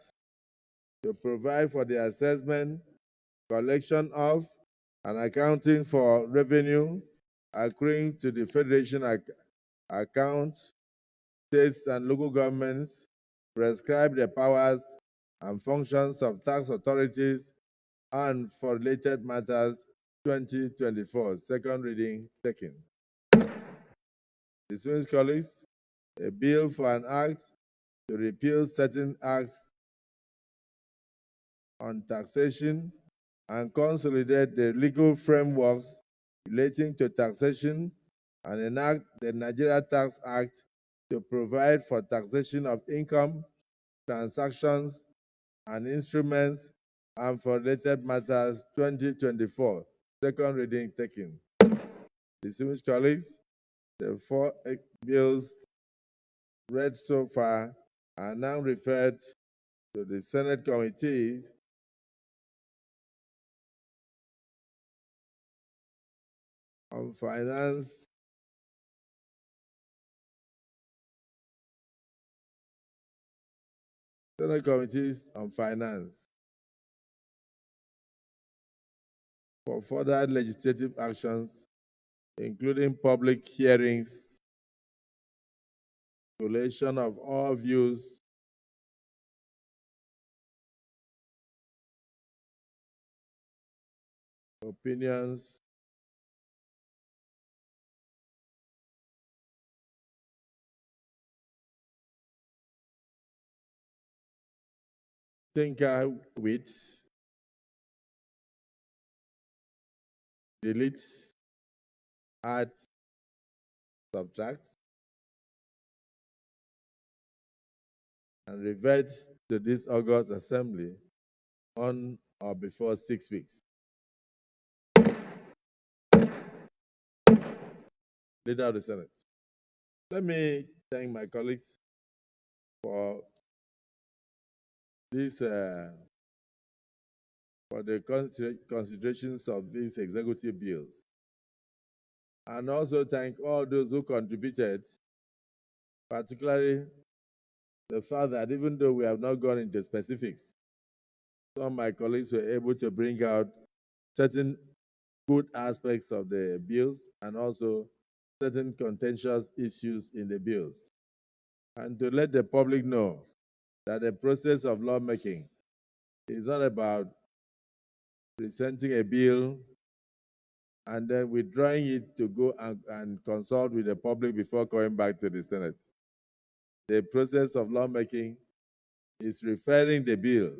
to provide for the assessment, collection of, and accounting for revenue accruing to the Federation accounts, states and local governments, prescribe the powers and functions of tax authorities, and for related matters 2024, second reading taken. Distinguished colleagues, a bill for an act to repeal certain acts on taxation and consolidate the legal frameworks relating to taxation and enact the Nigeria Tax Act to provide for taxation of income, transactions, and instruments, and for related matters 2024, second reading taken. Distinguished colleagues, the four bills read so far are now referred to the Senate committees on finance, Senate committees on finance for further legislative actions, including public hearings, collation of all views, opinions, tinker with, delete, add, subtract, and revert to this August Assembly on or before 6 weeks. Leader of the Senate. Let me thank my colleagues for this, for the considerations of these executive bills, and also thank all those who contributed, particularly the fact that even though we have not gone into specifics, some of my colleagues were able to bring out certain good aspects of the bills and also certain contentious issues in the bills. And to let the public know that the process of lawmaking is not about presenting a bill and then withdrawing it to go and consult with the public before coming back to the Senate. The process of lawmaking is referring the bill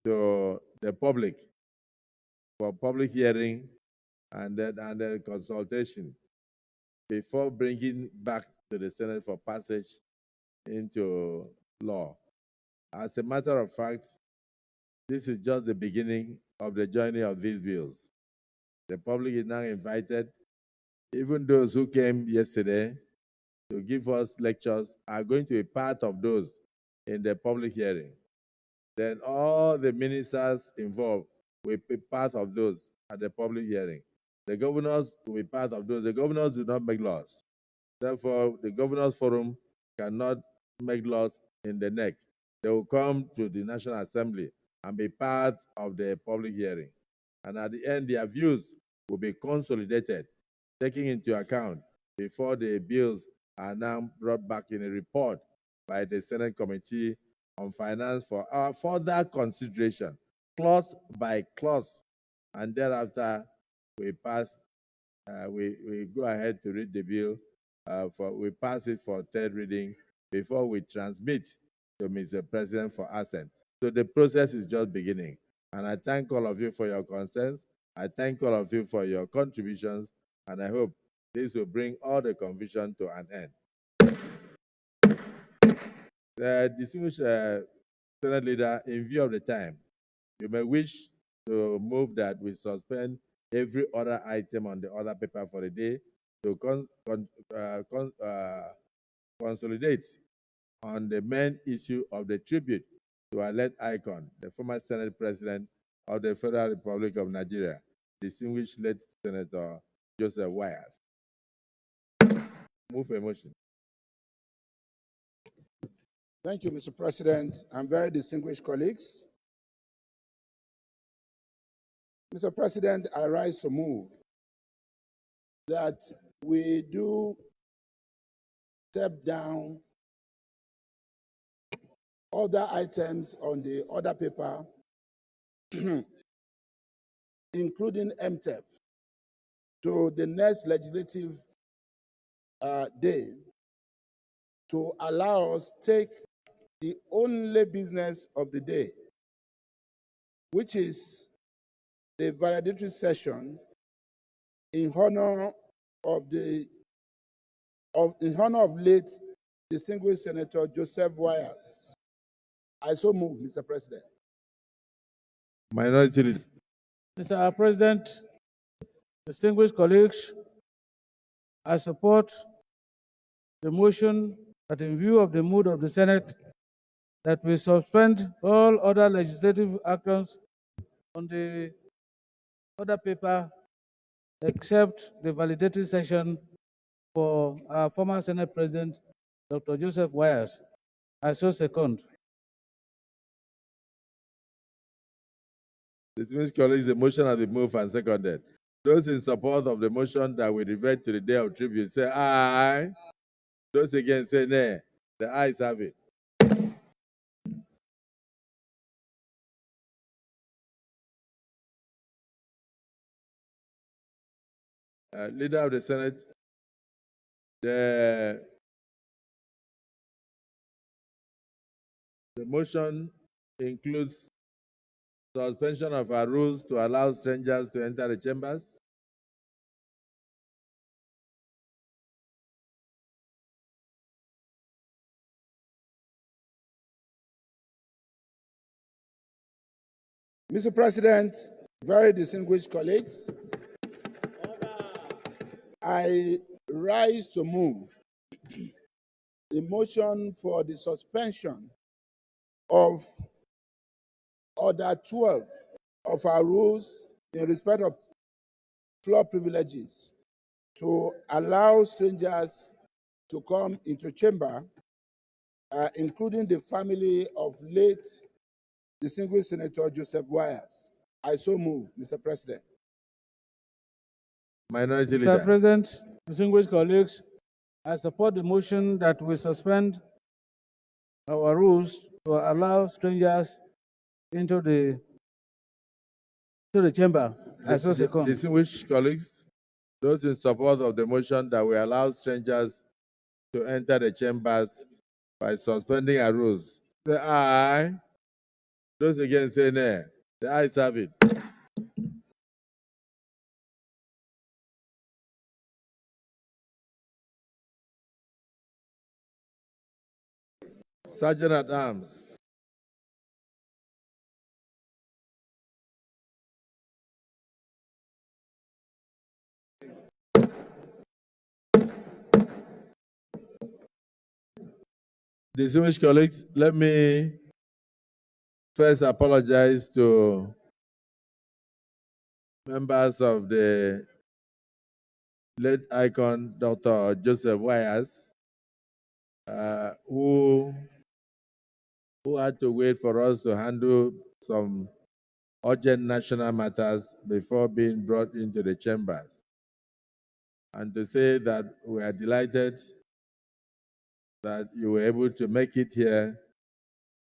to the public for public hearing and then consultation before bringing back to the Senate for passage into law. As a matter of fact, this is just the beginning of the journey of these bills. The public is now invited. Even those who came yesterday to give us lectures are going to be part of those in the public hearing. Then all the ministers involved will be part of those at the public hearing. The governors will be part of those. The governors do not make laws. Therefore, the governors forum cannot make laws in the neck. They will come to the National Assembly and be part of the public hearing. And at the end, their views will be consolidated, taking into account before the bills are now brought back in a report by the Senate Committee on Finance for our further consideration, clause by clause. And thereafter, we pass, we go ahead to read the bill, we pass it for third reading before we transmit to Mr. President for assent. So the process is just beginning. And I thank all of you for your concerns. I thank all of you for your contributions. And I hope this will bring all the confusion to an end. The distinguished Senate leader, in view of the time, you may wish to move that we suspend every other item on the other paper for the day to consolidate on the main issue of the tribute to our late icon, the former Senate President of the Federal Republic of Nigeria, distinguished late Senator Joseph Wayas. Move a motion. Thank you, Mr. President, and very distinguished colleagues. Mr. President, I rise to move that we do step down other items on the order paper, including MTEP, to the next legislative day to allow us take the only business of the day, which is the valedictory session in honor of late distinguished Senator Joseph Wayas. I so move, Mr. President. Minority Leader. Mr. President, distinguished colleagues, I support the motion that in view of the mood of the Senate, that we suspend all other legislative actions on the order paper except the validating session for our former Senate President, Dr. Joseph Wayas. I so second. Distinguished colleagues, the motion has been moved and seconded. Those in support of the motion that we revert to the day of tribute say aye. Those against say nay. The ayes have it. Leader of the Senate, the motion includes suspension of our rules to allow strangers to enter the chambers. Mr. President, very distinguished colleagues, I rise to move the motion for the suspension of Order 12 of our rules in respect of floor privileges to allow strangers to come into chamber, including the family of late distinguished Senator Joseph Wayas. I so move, Mr. President. Minority Leader. Mr. President, distinguished colleagues, I support the motion that we suspend our rules to allow strangers into the chamber. I so second. Distinguished colleagues, those in support of the motion that we allow strangers to enter the chambers by suspending our rules, say aye. Those against say nay. The ayes have it. Sergeant at Arms. Distinguished colleagues, let me first apologize to members of the late icon, Dr. Joseph Wayas, who had to wait for us to handle some urgent national matters before being brought into the chambers. And to say that we are delighted that you were able to make it here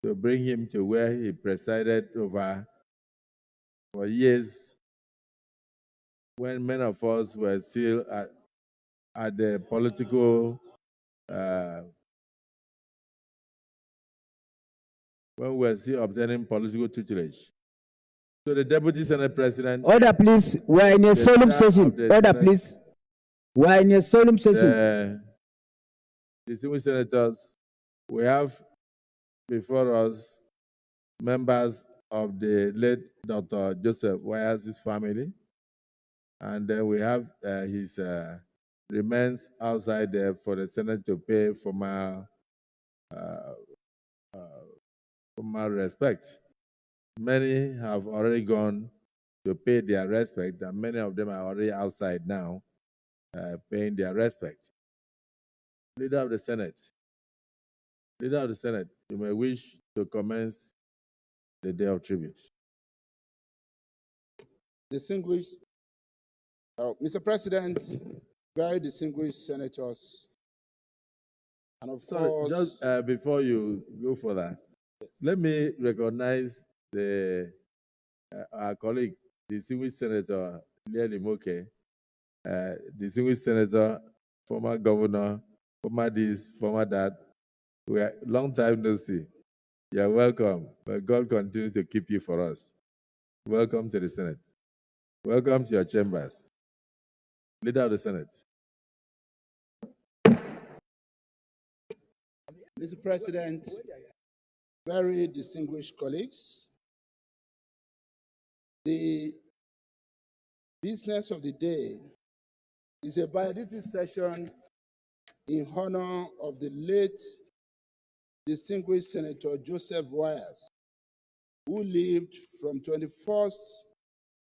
to bring him to where he presided over for years when many of us were still at the political, when we were still obtaining political tutelage. So the Deputy Senate President. Order, please. We are in a solemn session. Order, please. We are in a solemn session. Distinguished senators, we have before us members of the late Dr. Joseph Wayas' family, and then we have his remains outside there for the Senate to pay formal formal respect. Many have already gone to pay their respect, and many of them are already outside now paying their respect. Leader of the Senate, you may wish to commence the day of tribute. Distinguished, Mr. President, very distinguished senators, and of Sorry, course, just before you go further, let me recognize our colleague, distinguished Senator Leah Moke, distinguished Senator, former governor, former this, former that. We are long time no see. You're welcome, but God continue to keep you for us. Welcome to the Senate. Welcome to your chambers. Leader of the Senate. Mr. President, very distinguished colleagues, the business of the day is a valedictory session in honor of the late distinguished Senator Joseph Wayas, who lived from 21st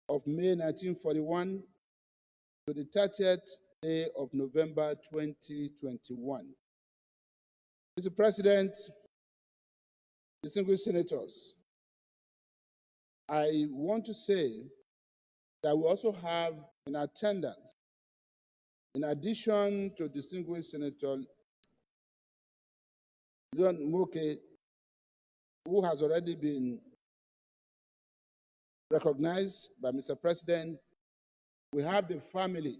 of May 1941 to the 30th day of November 2021. Mr. President, distinguished senators, I want to say that we also have in attendance, in addition to distinguished Senator Leon Moke, who has already been recognized by Mr. President, we have the family,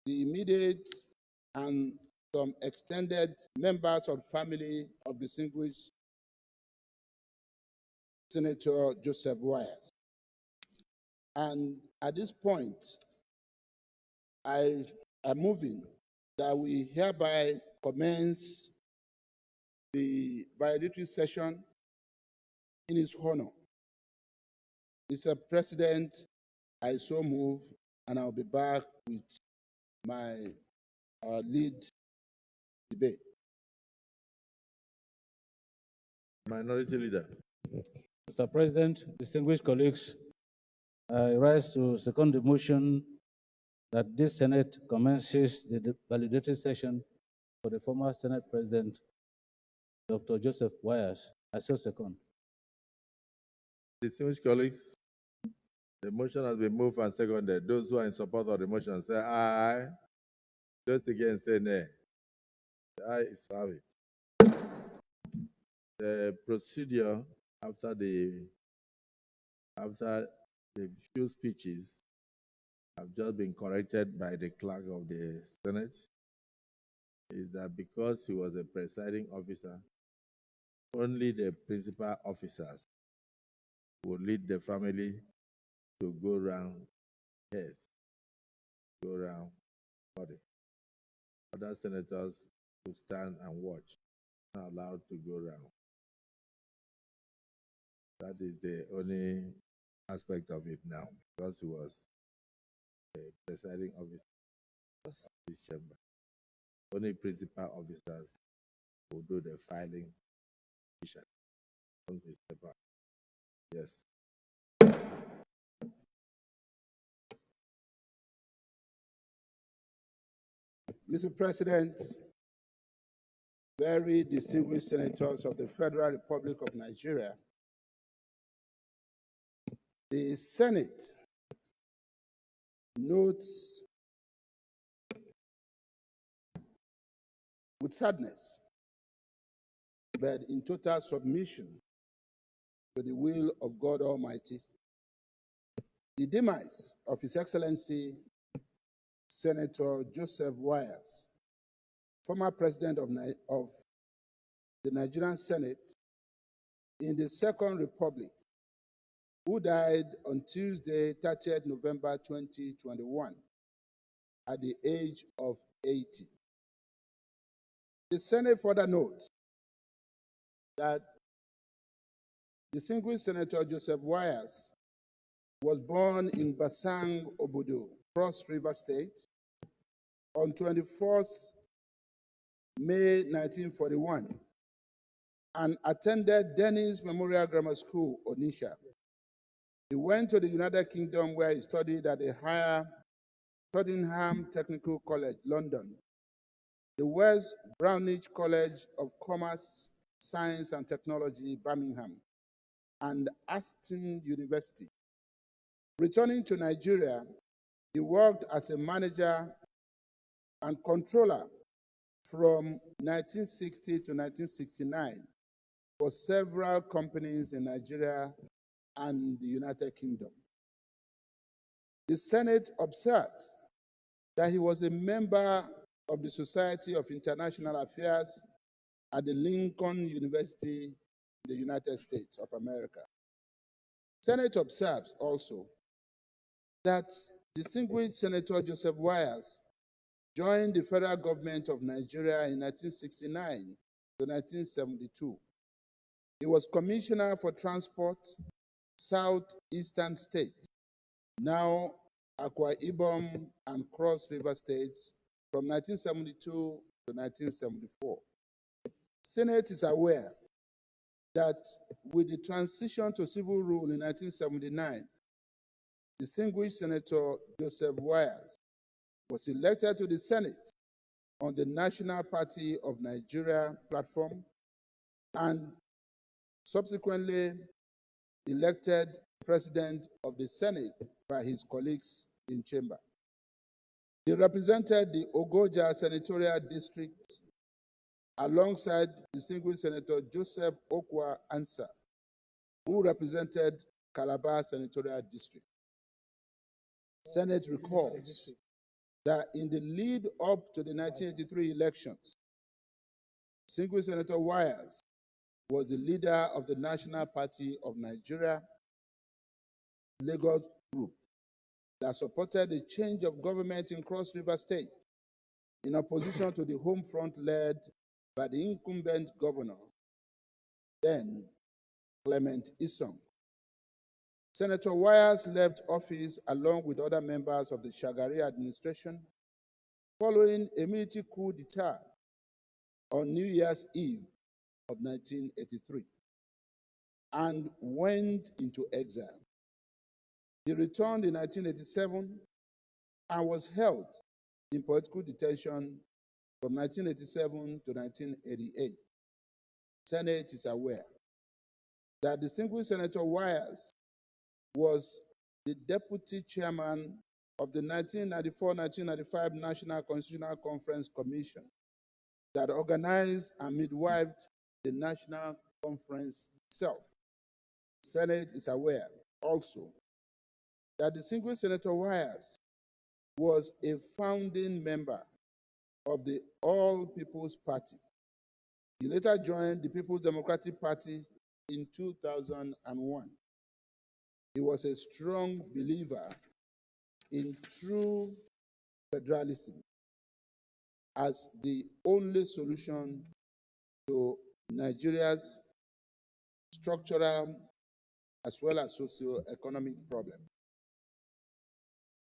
the immediate and some extended members of family of distinguished Senator Joseph Wayas. And at this point, I am moving that we hereby commence the valedictory session in his honor. Mr. President, I so move, and I'll be back with my lead debate. Minority Leader. Mr. President, distinguished colleagues, I rise to second the motion that this Senate commences the valedictory session for the former Senate President, Dr. Joseph Wayas. I so second. Distinguished colleagues, the motion has been moved and seconded. Those who are in support of the motion say aye. Those against say nay. The aye is valid. The procedure after the few speeches have just been corrected by the clerk of the Senate is that because he was a presiding officer, only the principal officers will lead the family to go round, yes, go round body. Other senators will stand and watch, not allowed to go round. That is the only aspect of it now, because he was a presiding officer of this chamber. Only principal officers will do the filing. Yes. Mr. President, very distinguished senators of the Federal Republic of Nigeria, the Senate notes with sadness, but in total submission to the will of God Almighty, the demise of His Excellency Senator Joseph Wayas, former president of the Nigerian Senate in the Second Republic, who died on Tuesday, 30th November 2021, at the age of 80. The Senate further notes that distinguished Senator Joseph Wayas was born in Basang, Obodo, Cross River State, on 21st May 1941 and attended Dennis Memorial Grammar School, Onitsha. He went to the United Kingdom where he studied at the higher Tottenham Technical College, London, the West Bromwich College of Commerce, Science and Technology, Birmingham, and Aston University. Returning to Nigeria, he worked as a manager and controller from 1960 to 1969 for several companies in Nigeria and the United Kingdom. The Senate observes that he was a member of the Society of International Affairs at the Lincoln University in the United States of America. Senate observes also that distinguished Senator Joseph Wayas joined the federal government of Nigeria in 1969 to 1972. He was Commissioner for Transport, Southeastern State, now Akwa Ibom and Cross River States, from 1972 to 1974. Senate is aware that with the transition to civil rule in 1979, distinguished Senator Joseph Wayas was elected to the Senate on the National Party of Nigeria platform and subsequently elected President of the Senate by his colleagues in chamber. He represented the Ogoja Senatorial District alongside distinguished Senator Joseph Okwa Ansa, who represented Calabar Senatorial District. Senate recalls that in the lead up to the 1983 elections, distinguished Senator Wayas was the leader of the National Party of Nigeria Lagos Group that supported the change of government in Cross River State in opposition to the Home Front led by the incumbent governor, then Clement Isong. Senator Wayas left office along with other members of the Shagari administration following a military coup d'etat on New Year's Eve of 1983 and went into exile. He returned in 1987 and was held in political detention from 1987 to 1988. Senate is aware that distinguished Senator Wayas was the deputy chairman of the 1994-1995 National Constitutional Conference Commission that organized and midwifed the National Conference itself. The Senate is aware also that distinguished Senator Wayas was a founding member of the All People's Party. He later joined the People's Democratic Party in 2001. He was a strong believer in true federalism as the only solution to Nigeria's structural as well as socio-economic problems,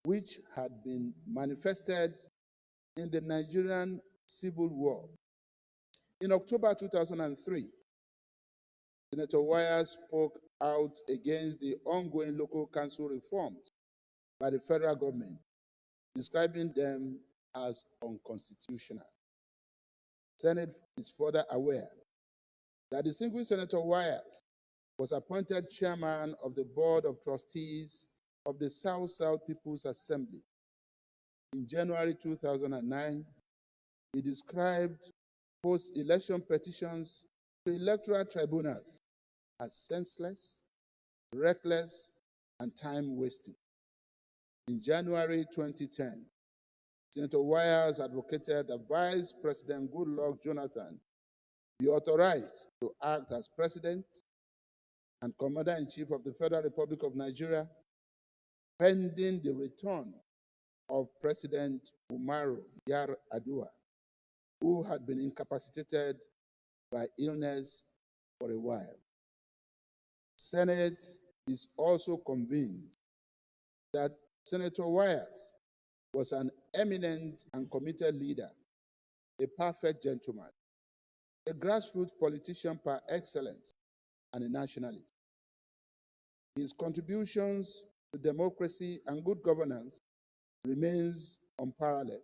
which had been manifested in the Nigerian Civil War. In October 2003, Senator Wayas spoke out against the ongoing local council reforms by the federal government, describing them as unconstitutional. Senate is further aware that distinguished Senator Wayas was appointed chairman of the Board of Trustees of the South-South People's Assembly. In January 2009, he described post-election petitions to electoral tribunals as senseless, reckless, and time-wasting. In January 2010, Senator Wayas advocated that Vice President Goodluck Jonathan be authorized to act as President and Commander-in-Chief of the Federal Republic of Nigeria, pending the return of President Umaru Yar'Adua, who had been incapacitated by illness for a while. Senate is also convinced that Senator Wayas was an eminent and committed leader, a perfect gentleman, a grassroots politician par excellence and a nationalist. His contributions to democracy and good governance remains unparalleled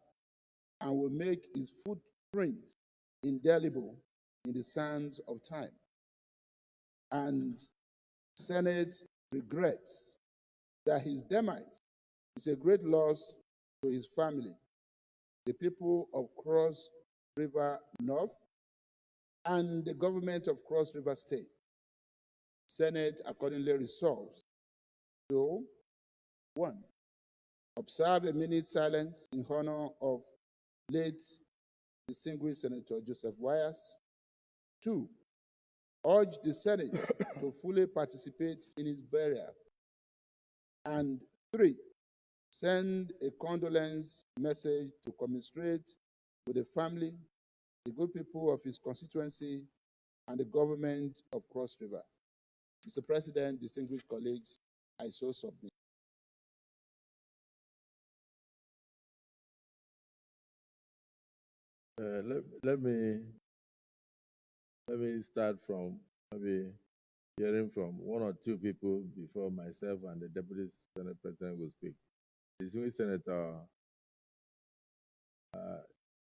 and will make his footprint indelible in the sands of time. And Senate regrets that his demise is a great loss to his family, the people of Cross River North, and the government of Cross River State. Senate accordingly resolves to 1. Observe a minute silence in honor of late distinguished Senator Joseph Wayas. 2. Urge the Senate to fully participate in his burial. And 3. Send a condolence message to commiserate with the family, the good people of his constituency, and the government of Cross River. Mr. President, distinguished colleagues, I so submit. Let me start from maybe hearing from one or two people before myself and the Deputy Senate President will speak. Distinguished Senator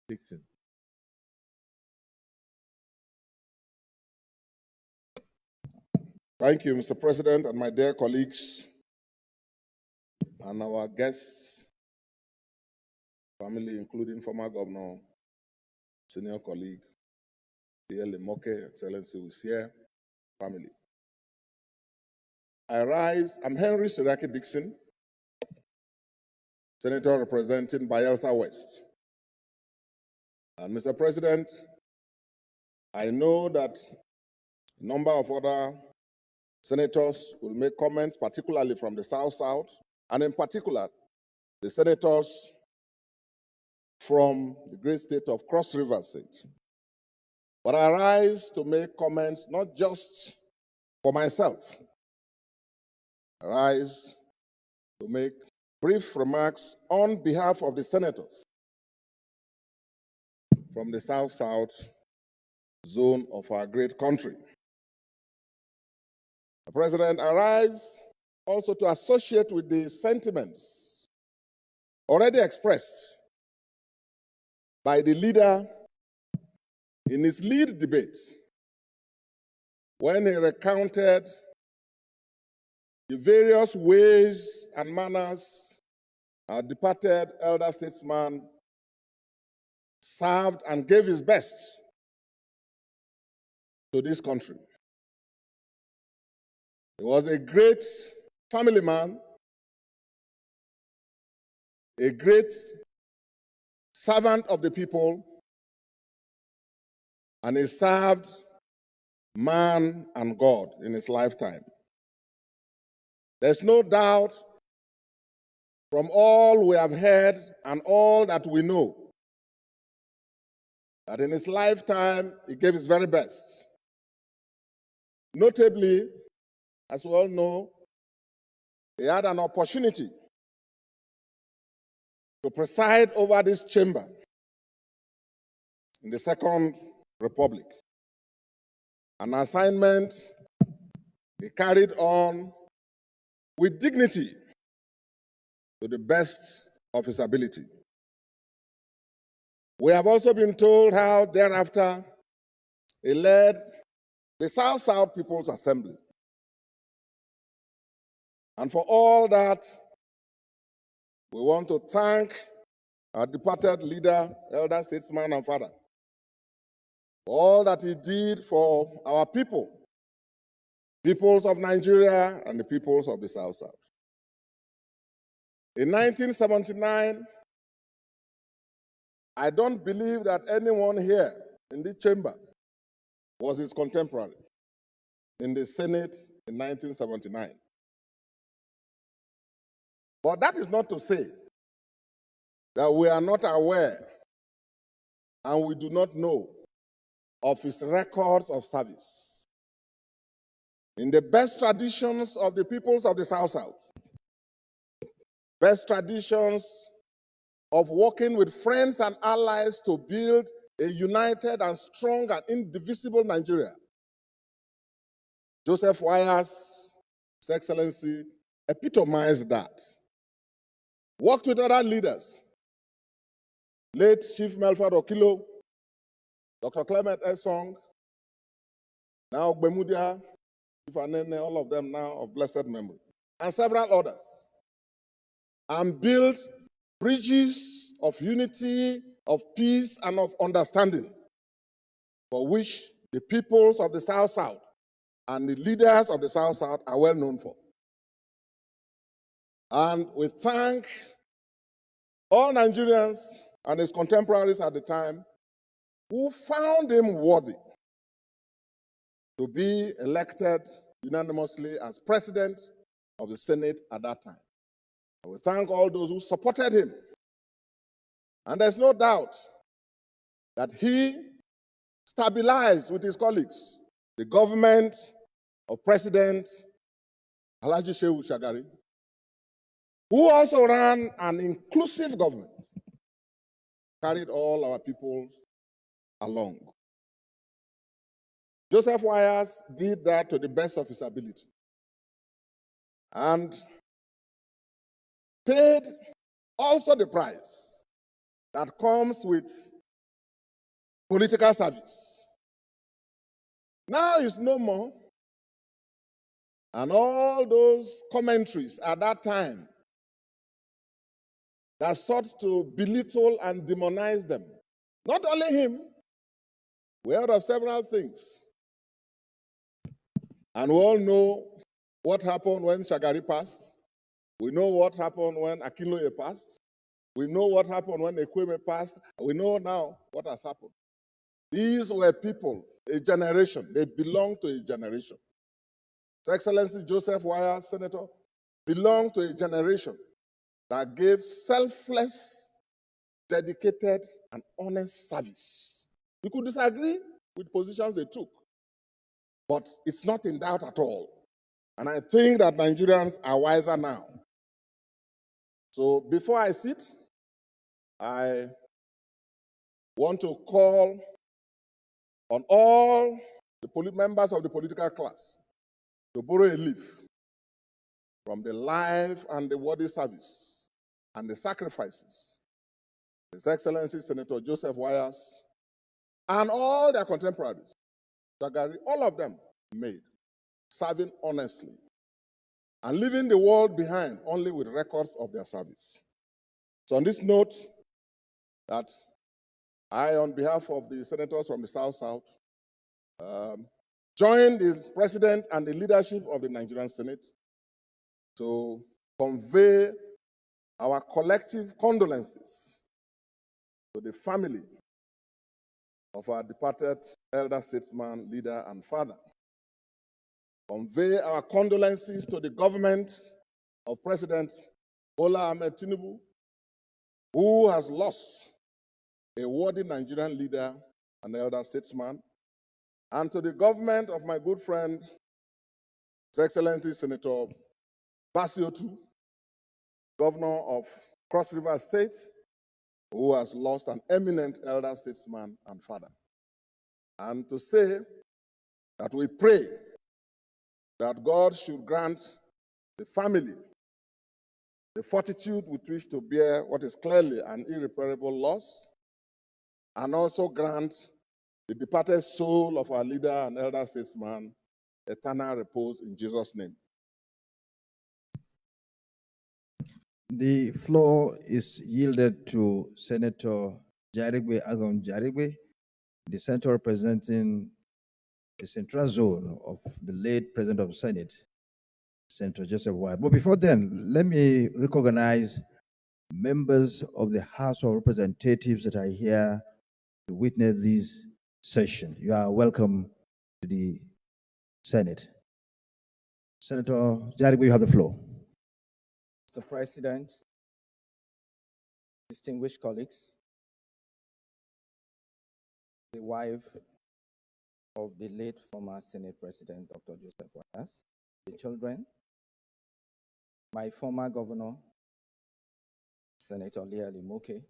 Dixon. Thank you, Mr. President, and my dear colleagues, and our guests, family, including former Governor, senior colleague, D.L. Moke, Excellency Usier, family. I'm Henry Siraki Dixon, Senator representing Bayelsa West. And Mr. President, I know that a number of other senators will make comments, particularly from the South-South, and in particular, the senators from the great state of Cross River State. But I rise to make comments not just for myself. I rise to make brief remarks on behalf of the senators from the South-South zone of our great country. President, I rise also to associate with the sentiments already expressed by the leader in his lead debate when he recounted the various ways and manners our departed elder statesman served and gave his best to this country. He was a great family man, a great servant of the people, and he served man and God in his lifetime. There's no doubt from all we have heard and all that we know that in his lifetime he gave his very best. Notably, as we all know, he had an opportunity to preside over this chamber in the Second Republic, an assignment he carried on with dignity to the best of his ability. We have also been told how thereafter he led the South-South People's Assembly. And for all that, we want to thank our departed leader, elder statesman and father, for all that he did for our people, peoples of Nigeria and the peoples of the South-South. In 1979, I don't believe that anyone here in this chamber was his contemporary in the Senate in 1979. But that is not to say that we are not aware and we do not know of his records of service. In the best traditions of the peoples of the South-South, best traditions of working with friends and allies to build a united and strong and indivisible Nigeria. Joseph Wayas, His Excellency, epitomized that. Worked with other leaders, late Chief Melford Okilo, Dr. Clement Esong, now Gbemudia, Chief Anene, all of them now of blessed memory, and several others, and built bridges of unity, of peace, and of understanding, for which the peoples of the South-South and the leaders of the South-South are well known for. And we thank all Nigerians and his contemporaries at the time who found him worthy to be elected unanimously as president of the Senate at that time. And we thank all those who supported him. And there's no doubt that he stabilized with his colleagues the government of President Alhaji Shehu Shagari, who also ran an inclusive government, carried all our people along. Joseph Wayas did that to the best of his ability and paid also the price that comes with political service. Now it's no more, and all those commentaries at that time that sought to belittle and demonize them, not only him, we heard of several things. And we all know what happened when Shagari passed. We know what happened when Akinloye passed. We know what happened when Ekweme passed. We know now what has happened. These were people, a generation. They belong to a generation. His Excellency Joseph Wayas, Senator, belonged to a generation that gave selfless, dedicated, and honest service. We could disagree with positions they took, but it's not in doubt at all. And I think that Nigerians are wiser now. So before I sit, I want to call on all the members of the political class to borrow a leaf from the life and the worthy service and the sacrifices His Excellency Senator Joseph Wayas and all their contemporaries, Shagari, all of them made, serving honestly and leaving the world behind only with records of their service. So on this note, that I, on behalf of the senators from the South-South, join the president and the leadership of the Nigerian Senate to convey our collective condolences to the family of our departed elder statesman, leader, and father. Convey our condolences to the government of President Bola Ahmed Tinubu, who has lost a worthy Nigerian leader and elder statesman, and to the government of my good friend, His Excellency Senator Basiotu, governor of Cross River State, who has lost an eminent elder statesman and father. And to say that we pray that God should grant the family the fortitude with which to bear what is clearly an irreparable loss, and also grant the departed soul of our leader and elder statesman eternal repose in Jesus' name. The floor is yielded to Senator Jarigwe Agam Jarigwe, the senator representing the central zone of the late President of the Senate, Senator Joseph Wayas. But before then, let me recognize members of the House of Representatives that are here to witness this session. You are welcome to the Senate. Senator Jarigwe, you have the floor. Mr. President, distinguished colleagues, the wife of the late former Senate President, Dr. Joseph Wayas, the children, my former governor, Senator Leah Limoke,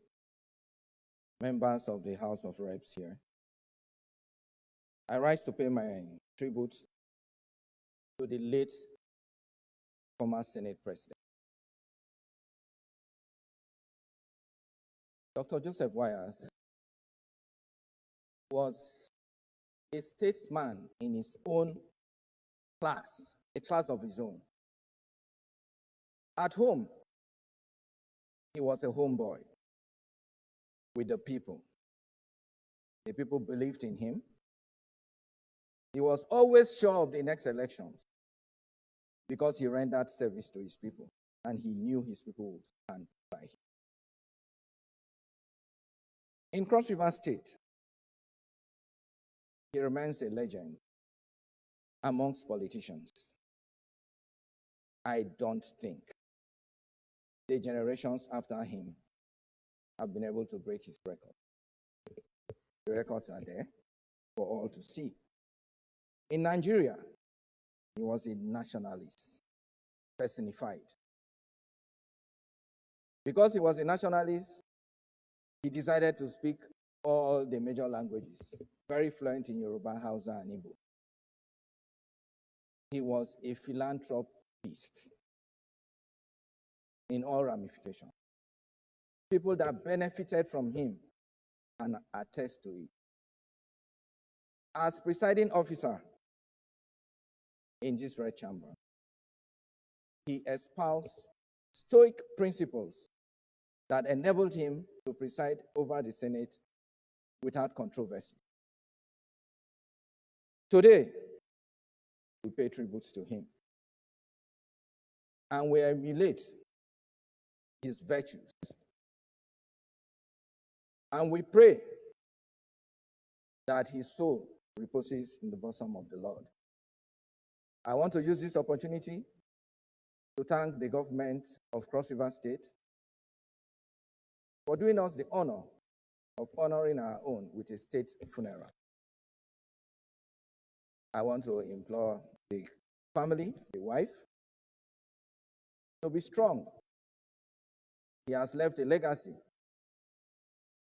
members of the House of Reps here, I rise to pay my tribute to the late former Senate President. Dr. Joseph Wayas was a statesman in his own class, a class of his own. At home, he was a homeboy with the people. The people believed in him. He was always sure of the next elections because he rendered service to his people and he knew his people would stand by him. In Cross River State, he remains a legend amongst politicians. I don't think the generations after him have been able to break his record. The records are there for all to see. In Nigeria, he was a nationalist, personified. Because he was a nationalist, he decided to speak all the major languages, very fluent in Yoruba, Hausa, and Igbo. He was a philanthropist in all ramifications. People that benefited from him and attest to it. As presiding officer in this red chamber, he espoused stoic principles that enabled him to preside over the Senate without controversy. Today, we pay tributes to him and we emulate his virtues. And we pray that his soul reposes in the bosom of the Lord. I want to use this opportunity to thank the government of Cross River State for doing us the honor of honoring our own with a state funeral. I want to implore the family, the wife, to be strong. He has left a legacy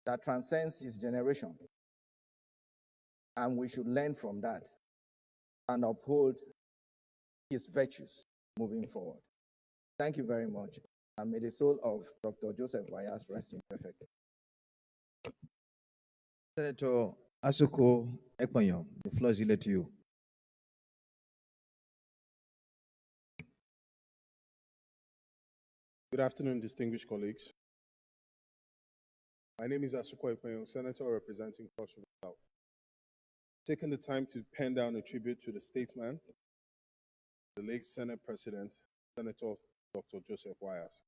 that transcends his generation, and we should learn from that and uphold his virtues moving forward. Thank you very much, and may the soul of Dr. Joseph Wayas rest in perfect. Senator Asuko Ekpanyo, the floor is yielded to you. Good afternoon, distinguished colleagues. My name is Asuko Ekpanyo, Senator representing Cross River South. Taking the time to pen down a tribute to the statesman, the late Senate President, Senator Dr. Joseph Wayas.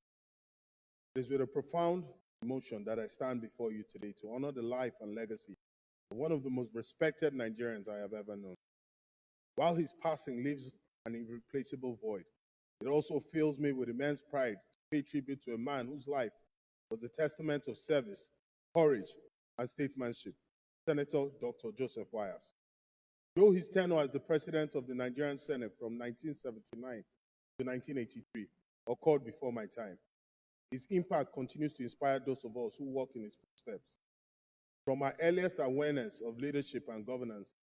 It is with a profound emotion that I stand before you today to honor the life and legacy of one of the most respected Nigerians I have ever known. While his passing leaves an irreplaceable void, it also fills me with immense pride to pay tribute to a man whose life was a testament of service, courage, and statesmanship, Senator Dr. Joseph Wayas. Though his tenure as the president of the Nigerian Senate from 1979 to 1983 occurred before my time, his impact continues to inspire those of us who walk in his footsteps. From our earliest awareness of leadership and governance,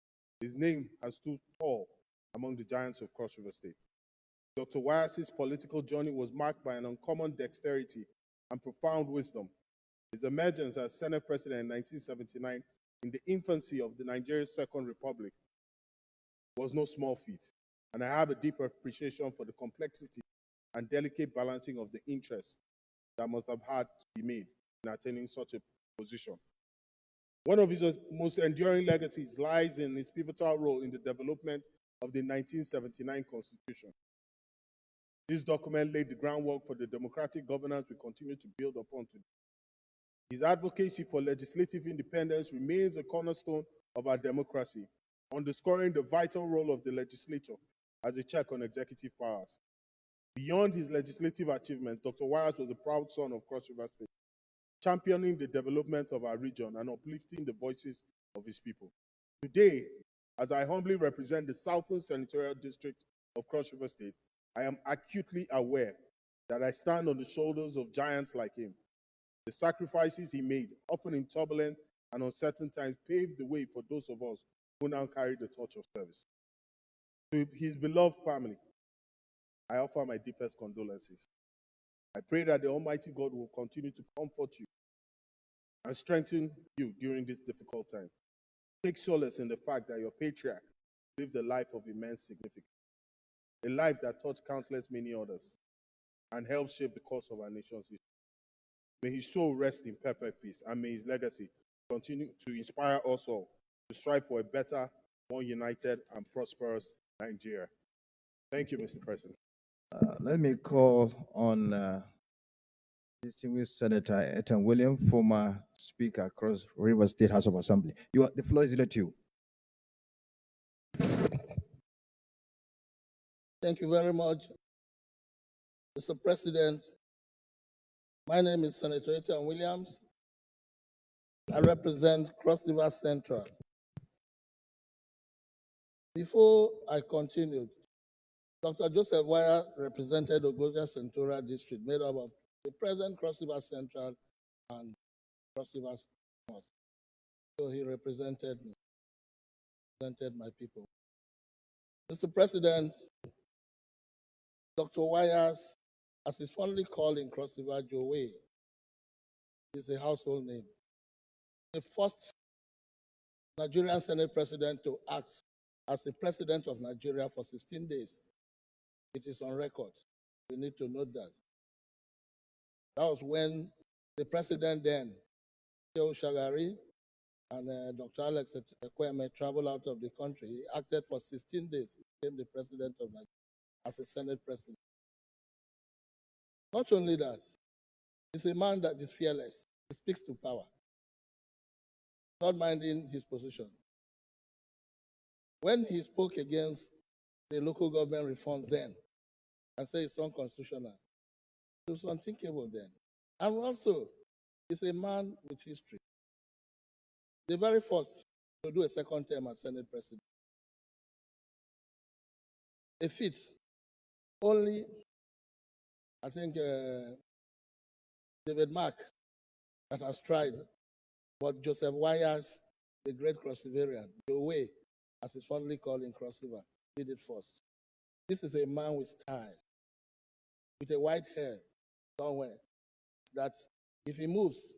his name has stood tall among the giants of Cross River State. Dr. Wayas's political journey was marked by an uncommon dexterity and profound wisdom. His emergence as Senate President in 1979 in the infancy of the Nigerian Second Republic was no small feat, and I have a deep appreciation for the complexity and delicate balancing of the interests that must have had to be made in attaining such a position. One of his most enduring legacies lies in his pivotal role in the development of the 1979 Constitution. This document laid the groundwork for the democratic governance we continue to build upon today. His advocacy for legislative independence remains a cornerstone of our democracy, underscoring the vital role of the legislature as a check on executive powers. Beyond his legislative achievements, Dr. Wayas was a proud son of Cross River State, championing the development of our region and uplifting the voices of his people. Today, as I humbly represent the Southern Senatorial District of Cross River State, I am acutely aware that I stand on the shoulders of giants like him. The sacrifices he made, often in turbulent and uncertain times, paved the way for those of us who now carry the torch of service. To his beloved family, I offer my deepest condolences. I pray that the Almighty God will continue to comfort you and strengthen you during this difficult time. Take solace in the fact that your patriarch lived a life of immense significance, a life that taught countless many others and helped shape the course of our nation's history. May his soul rest in perfect peace, and may his legacy continue to inspire us all to strive for a better, more united, and prosperous Nigeria. Thank you, Mr. President. Let me call on distinguished Senator Ethan William, former Speaker across River State House of Assembly. The floor is to you. Thank you very much, Mr. President. My name is Senator Ethan Williams. I represent Cross River Central. Before I continue, Dr. Joseph Wayas represented Ogoja Central District, made up of the present Cross River Central and Cross River North. So he represented me, represented my people. Mr. President, Dr. Wayas, as is fondly called in Cross River, Joe, is a household name. The first Nigerian Senate President to act as the President of Nigeria for 16 days. It is on record. We need to note that. That was when the President then, Joe Shagari, and Dr. Alex Ekweme traveled out of the country. He acted for 16 days. He became the President of Nigeria as a Senate President. Not only that, he's a man that is fearless. He speaks to power, not minding his position. When he spoke against the local government reforms then and said it's unconstitutional, it was unthinkable then. And also, he's a man with history. The very first to do a second term as Senate President. A feat. Only, I think, David Mark that has tried, but Joseph Wayas, the great Cross Riverian, the way, as it's fondly called in Cross River, did it first. This is a man with style, with a white hair somewhere, that if he moves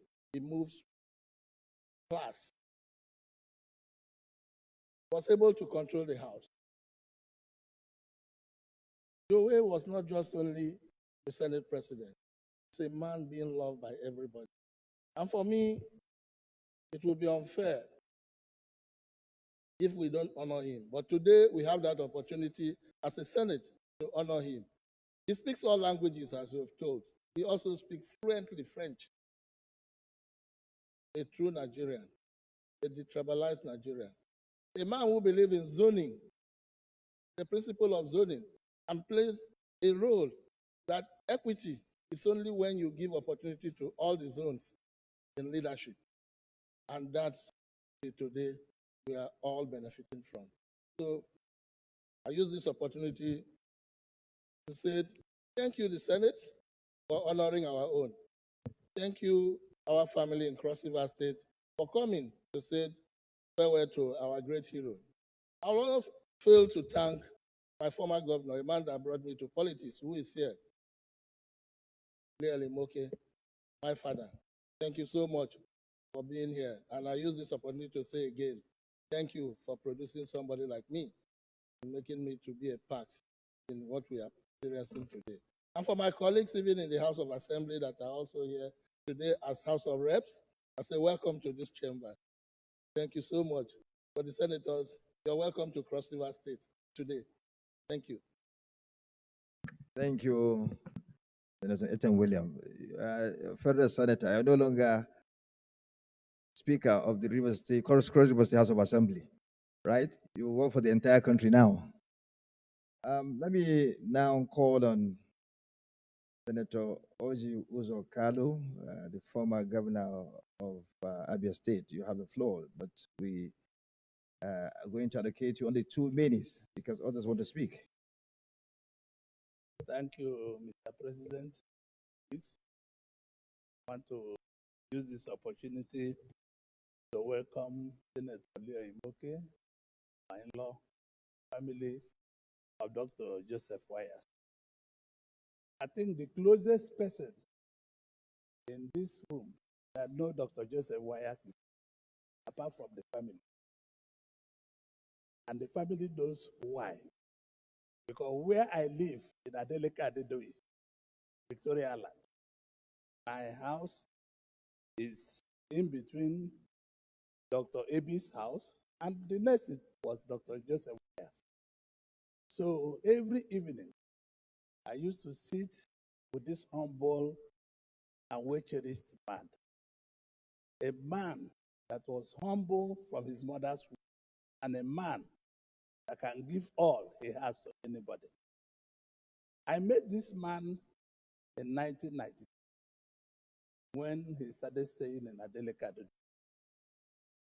class. Was able to control the house. Joe was not just only the Senate President, he's a man being loved by everybody. And for me, it would be unfair if we don't honor him. But today we have that opportunity as a Senate to honor him. He speaks all languages, as we have told. He also speaks fluently French. A true Nigerian, a detribalized Nigerian. A man who believes in zoning, the principle of zoning, and plays a role that equity is only when you give opportunity to all the zones in leadership. And that's today we are all benefiting from. So I use this opportunity to say thank you, the Senate, for honoring our own. Thank you, our family in Cross River State, for coming to say farewell to our great hero. I will not fail to thank my former governor, a man that brought me to politics, who is here, clearly Moke, my father. Thank you so much for being here. And I use this opportunity to say again, thank you for producing somebody like me and making me to be a part in what we are experiencing today. And for my colleagues, even in the House of Assembly that are also here today as House of Reps, I say welcome to this chamber. Thank you so much. For the senators, you're welcome to Cross River State today. Thank you. Thank you, Senator Ethan William. Federal Senator, I am no longer Speaker of the River State, Cross River State House of Assembly, right? You work for the entire country now. Let me now call on Senator Oji Uzo Kalu, the former governor of Abia State. You have the floor, but we are going to allocate you only 2 minutes because others want to speak. Thank you, Mr. President. I want to use this opportunity to welcome Senator Leo Imoke, my in-law, family of Dr. Joseph Wayas. I think the closest person in this room that know Dr. Joseph Wayas is apart from the family. And the family knows why. Because where I live in Adeleke Adedoyi, Victoria Island, my house is in between Dr. Abi's house, and the next was Dr. Joseph Wayas. So every evening, I used to sit with this humble and well-cherished man, a man that was humble from his mother's womb, and a man that can give all he has to anybody. I met this man in 1990 when he started staying in Adeleke.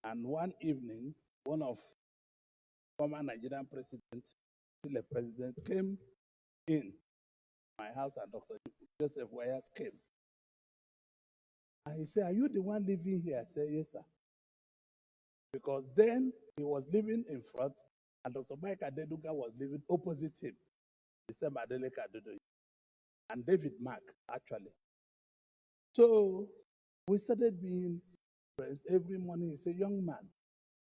And one evening, one of former Nigerian president, still a president, came in my house, and Dr. Joseph Wayas came. And he said, "Are you the one living here?" I said, "Yes, sir." Because then he was living in front, and Dr. Mike Adeduga was living opposite him, the same Adeleke Adedoyi, and David Mark, actually. So we started being friends. Every morning he said, "Young man,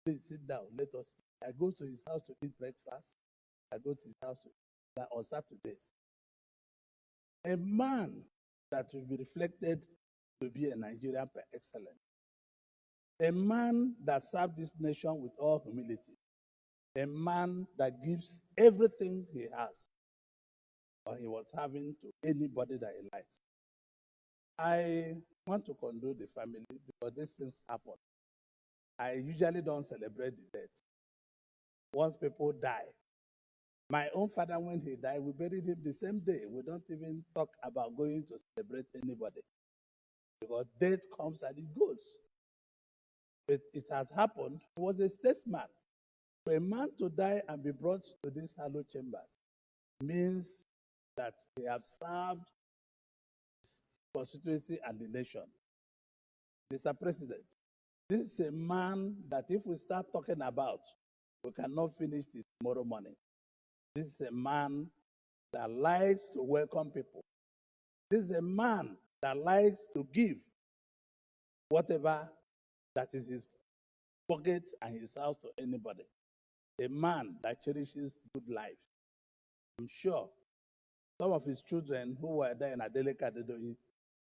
please sit down, let us eat." I go to his house to eat breakfast. I go to his house on Saturdays. A man that will be reflected to be a Nigerian per excellence. A man that served this nation with all humility. A man that gives everything he has or he was having to anybody that he likes. I want to condole the family because these things happen. I usually don't celebrate the death. Once people die, my own father, when he died, we buried him the same day. We don't even talk about going to celebrate anybody because death comes and it goes. But it has happened. He was a statesman. For a man to die and be brought to these hallowed chambers means that he has served his constituency and the nation. Mr. President, this is a man that if we start talking about, we cannot finish this tomorrow morning. This is a man that likes to welcome people. This is a man that likes to give whatever that is his pocket and his house to anybody. A man that cherishes good life. I'm sure some of his children who were there in Adeleke Adedoyi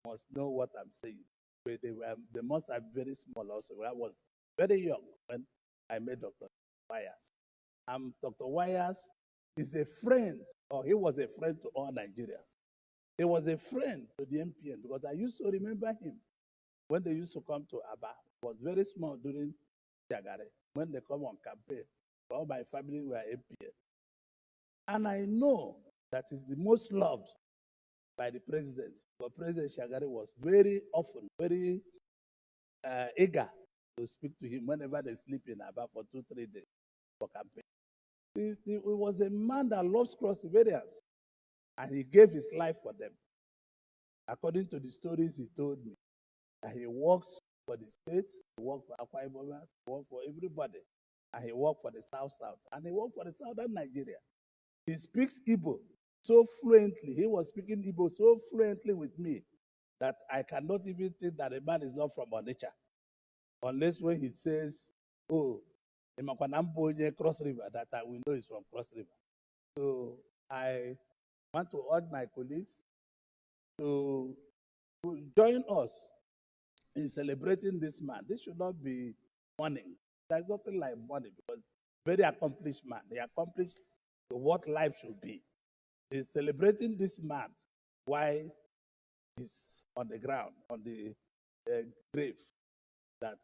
must know what I'm saying. But they must have very small also. I was very young when I met Dr. Wayas. Dr. Wayas is a friend, or he was a friend to all Nigerians. He was a friend to the MPN because I used to remember him when they used to come to Aba. He was very small during Jagare. When they come on campaign, all my family were MPN. And I know that is the most loved by the president. But President Shagari was very often, very eager to speak to him whenever they sleep in Aba for 2-3 days for campaign. He was a man that loves cross Riverians, and he gave his life for them. According to the stories he told me, that he worked for the state, he worked for Akwa Ibomers, he worked for everybody, and he worked for the South, and he worked for the Southern Nigeria. He speaks Igbo so fluently. He was speaking Igbo so fluently with me that I cannot even think that a man is not from Onitsha, unless when he says, "Oh, Cross River," that we know is from Cross River. So I want to urge my colleagues to join us in celebrating this man. This should not be mourning. There's nothing like mourning because very accomplished man. He accomplished what life should be. He's celebrating this man while he's on the ground, on the grave, that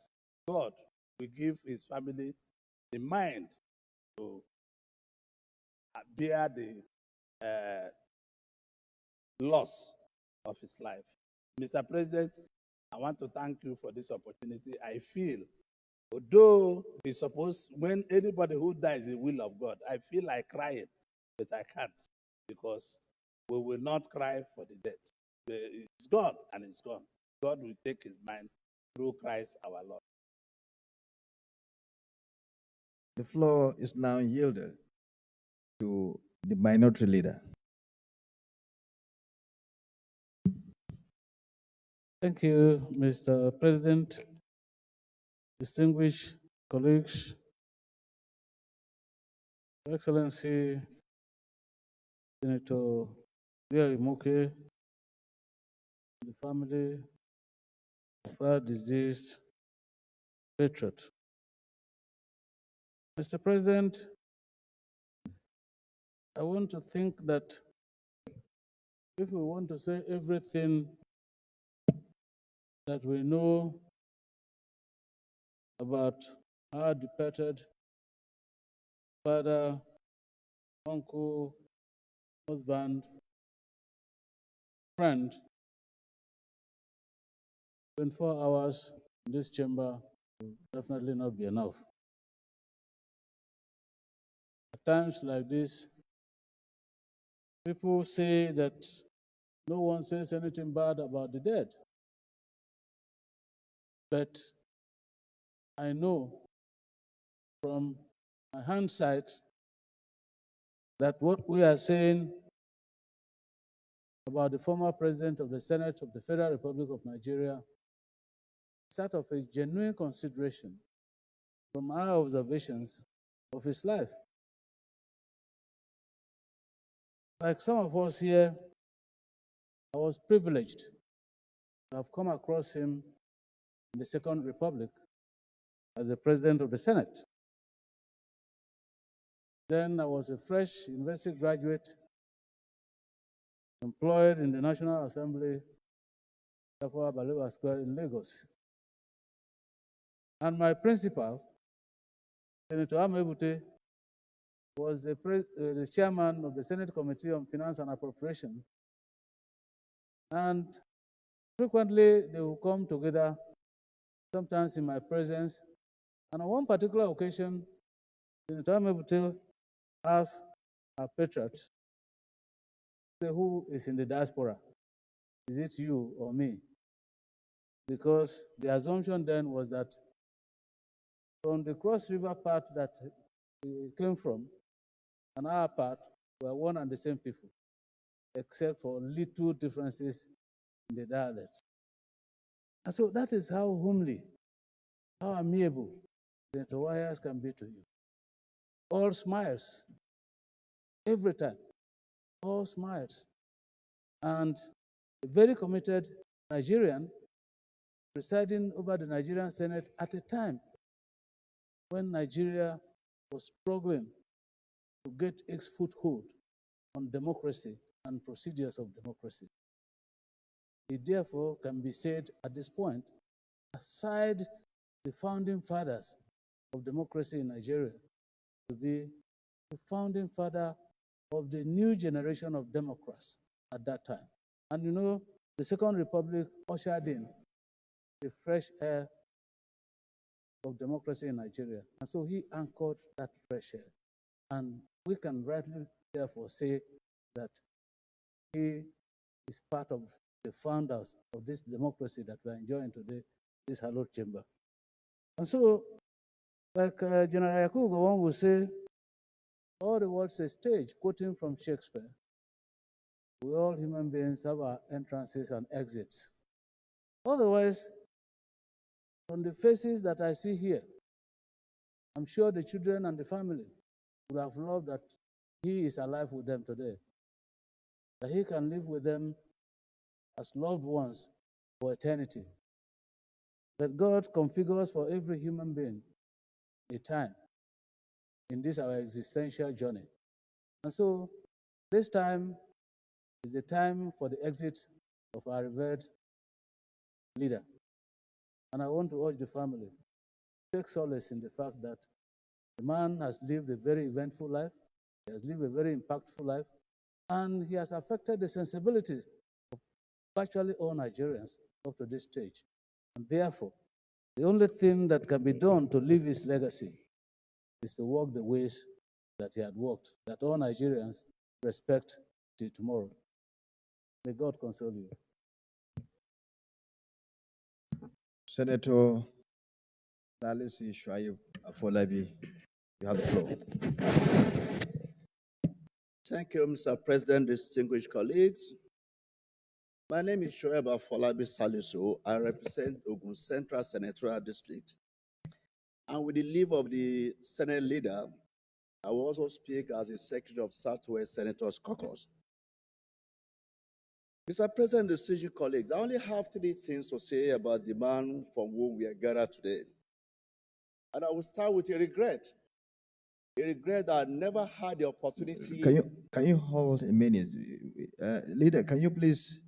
God will give his family the mind to bear the loss of his life. Mr. President, I want to thank you for this opportunity. I feel, although it's supposed, when anybody who dies is the will of God, I feel like crying, but I can't because we will not cry for the death. It's gone and it's gone. God will take his mind through Christ our Lord. The floor is now yielded to the minority leader. Thank you, Mr. President, distinguished colleagues, Your Excellency Senator Ria Imoke, the family of our deceased patriot. Mr. President, I want to think that if we want to say everything that we know about our departed father, uncle, husband, friend, 24 hours in this chamber will definitely not be enough. At times like this, people say that no one says anything bad about the dead. But I know from my hindsight that what we are saying about the former president of the Senate of the Federal Republic of Nigeria is out of a genuine consideration from our observations of his life. Like some of us here, I was privileged to have come across him in the Second Republic as the president of the Senate. Then I was a fresh university graduate employed in the National Assembly, Tafawa Balewa Square in Lagos. And my principal, Senator Amebute, was the chairman of the Senate Committee on Finance and Appropriation. And frequently they will come together, sometimes in my presence. And on one particular occasion, Senator Amebute asked our patriot, who is in the diaspora? Is it you or me? Because the assumption then was that from the Cross River part that he came from and our part were one and the same people, except for little differences in the dialects. And so that is how homely, how amiable Senator Wayas can be to you. All smiles, every time, all smiles. And a very committed Nigerian presiding over the Nigerian Senate at a time when Nigeria was struggling to get its foothold on democracy and procedures of democracy. It therefore can be said at this point, aside the founding fathers of democracy in Nigeria, to be the founding father of the new generation of Democrats at that time. And you know, the Second Republic ushered in the fresh air of democracy in Nigeria. And so he anchored that fresh air. And we can rightly therefore say that he is part of the founders of this democracy that we're enjoying today, this hallowed chamber. And so, like General Yakubu Gowon will say, all the world's a stage, quoting from Shakespeare. We all human beings have our entrances and exits. Otherwise, from the faces that I see here, I'm sure the children and the family would have loved that he is alive with them today, that he can live with them as loved ones for eternity. That God configures for every human being a time in this our existential journey. And so this time is the time for the exit of our revered leader. And I want to urge the family, take solace in the fact that the man has lived a very eventful life, he has lived a very impactful life, and he has affected the sensibilities of virtually all Nigerians up to this stage. And therefore, the only thing that can be done to leave his legacy is to walk the ways that he had walked, that all Nigerians respect till tomorrow. May God console you. Senator Salisu Shwaib Afolabi, you have the floor. Thank you, Mr. President, distinguished colleagues. My name is Shoaib Afolabi Salisu. I represent Ogun Central Senatorial District. And with the leave of the Senate leader, I will also speak as the Secretary of Southwest Senators Caucus. Mr. President, distinguished colleagues, I only have 3 things to say about the man from whom we are gathered today. And I will start with a regret that I never had the opportunity. Can you hold a minute? Leader, will you please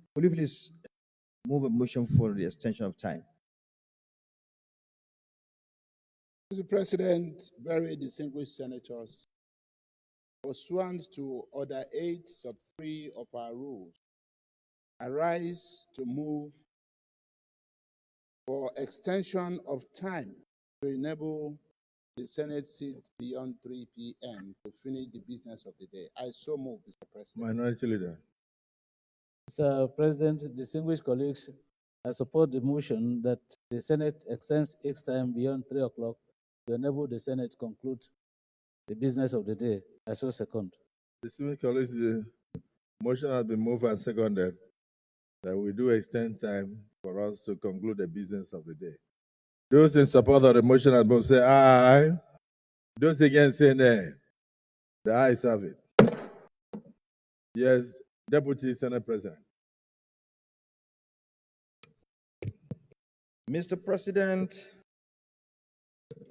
move a motion for the extension of time? Mr. President, very distinguished senators, pursuant to Order 8, Sub 3 of our rules, I rise to move for extension of time to enable the Senate sit beyond 3 p.m. to finish the business of the day. I so move, Mr. President. Minority Leader. Mr. President, distinguished colleagues, I support the motion that the Senate extends its time beyond 3 o'clock to enable the Senate to conclude the business of the day. I so second. Distinguished colleagues, the motion has been moved and seconded that we do extend time for us to conclude the business of the day. Those in support of the motion has moved, say aye. Those against, say nay. The ayes have it. Yes, Deputy Senate President. Mr. President,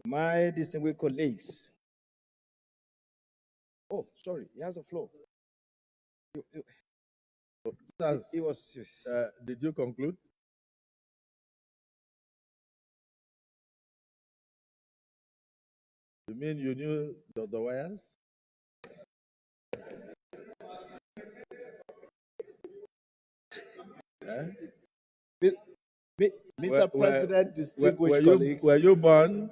my distinguished colleagues. Oh, sorry, he has the floor. Did you conclude? You mean you knew Dr. Wayas? Mr. President, distinguished colleagues. Were you born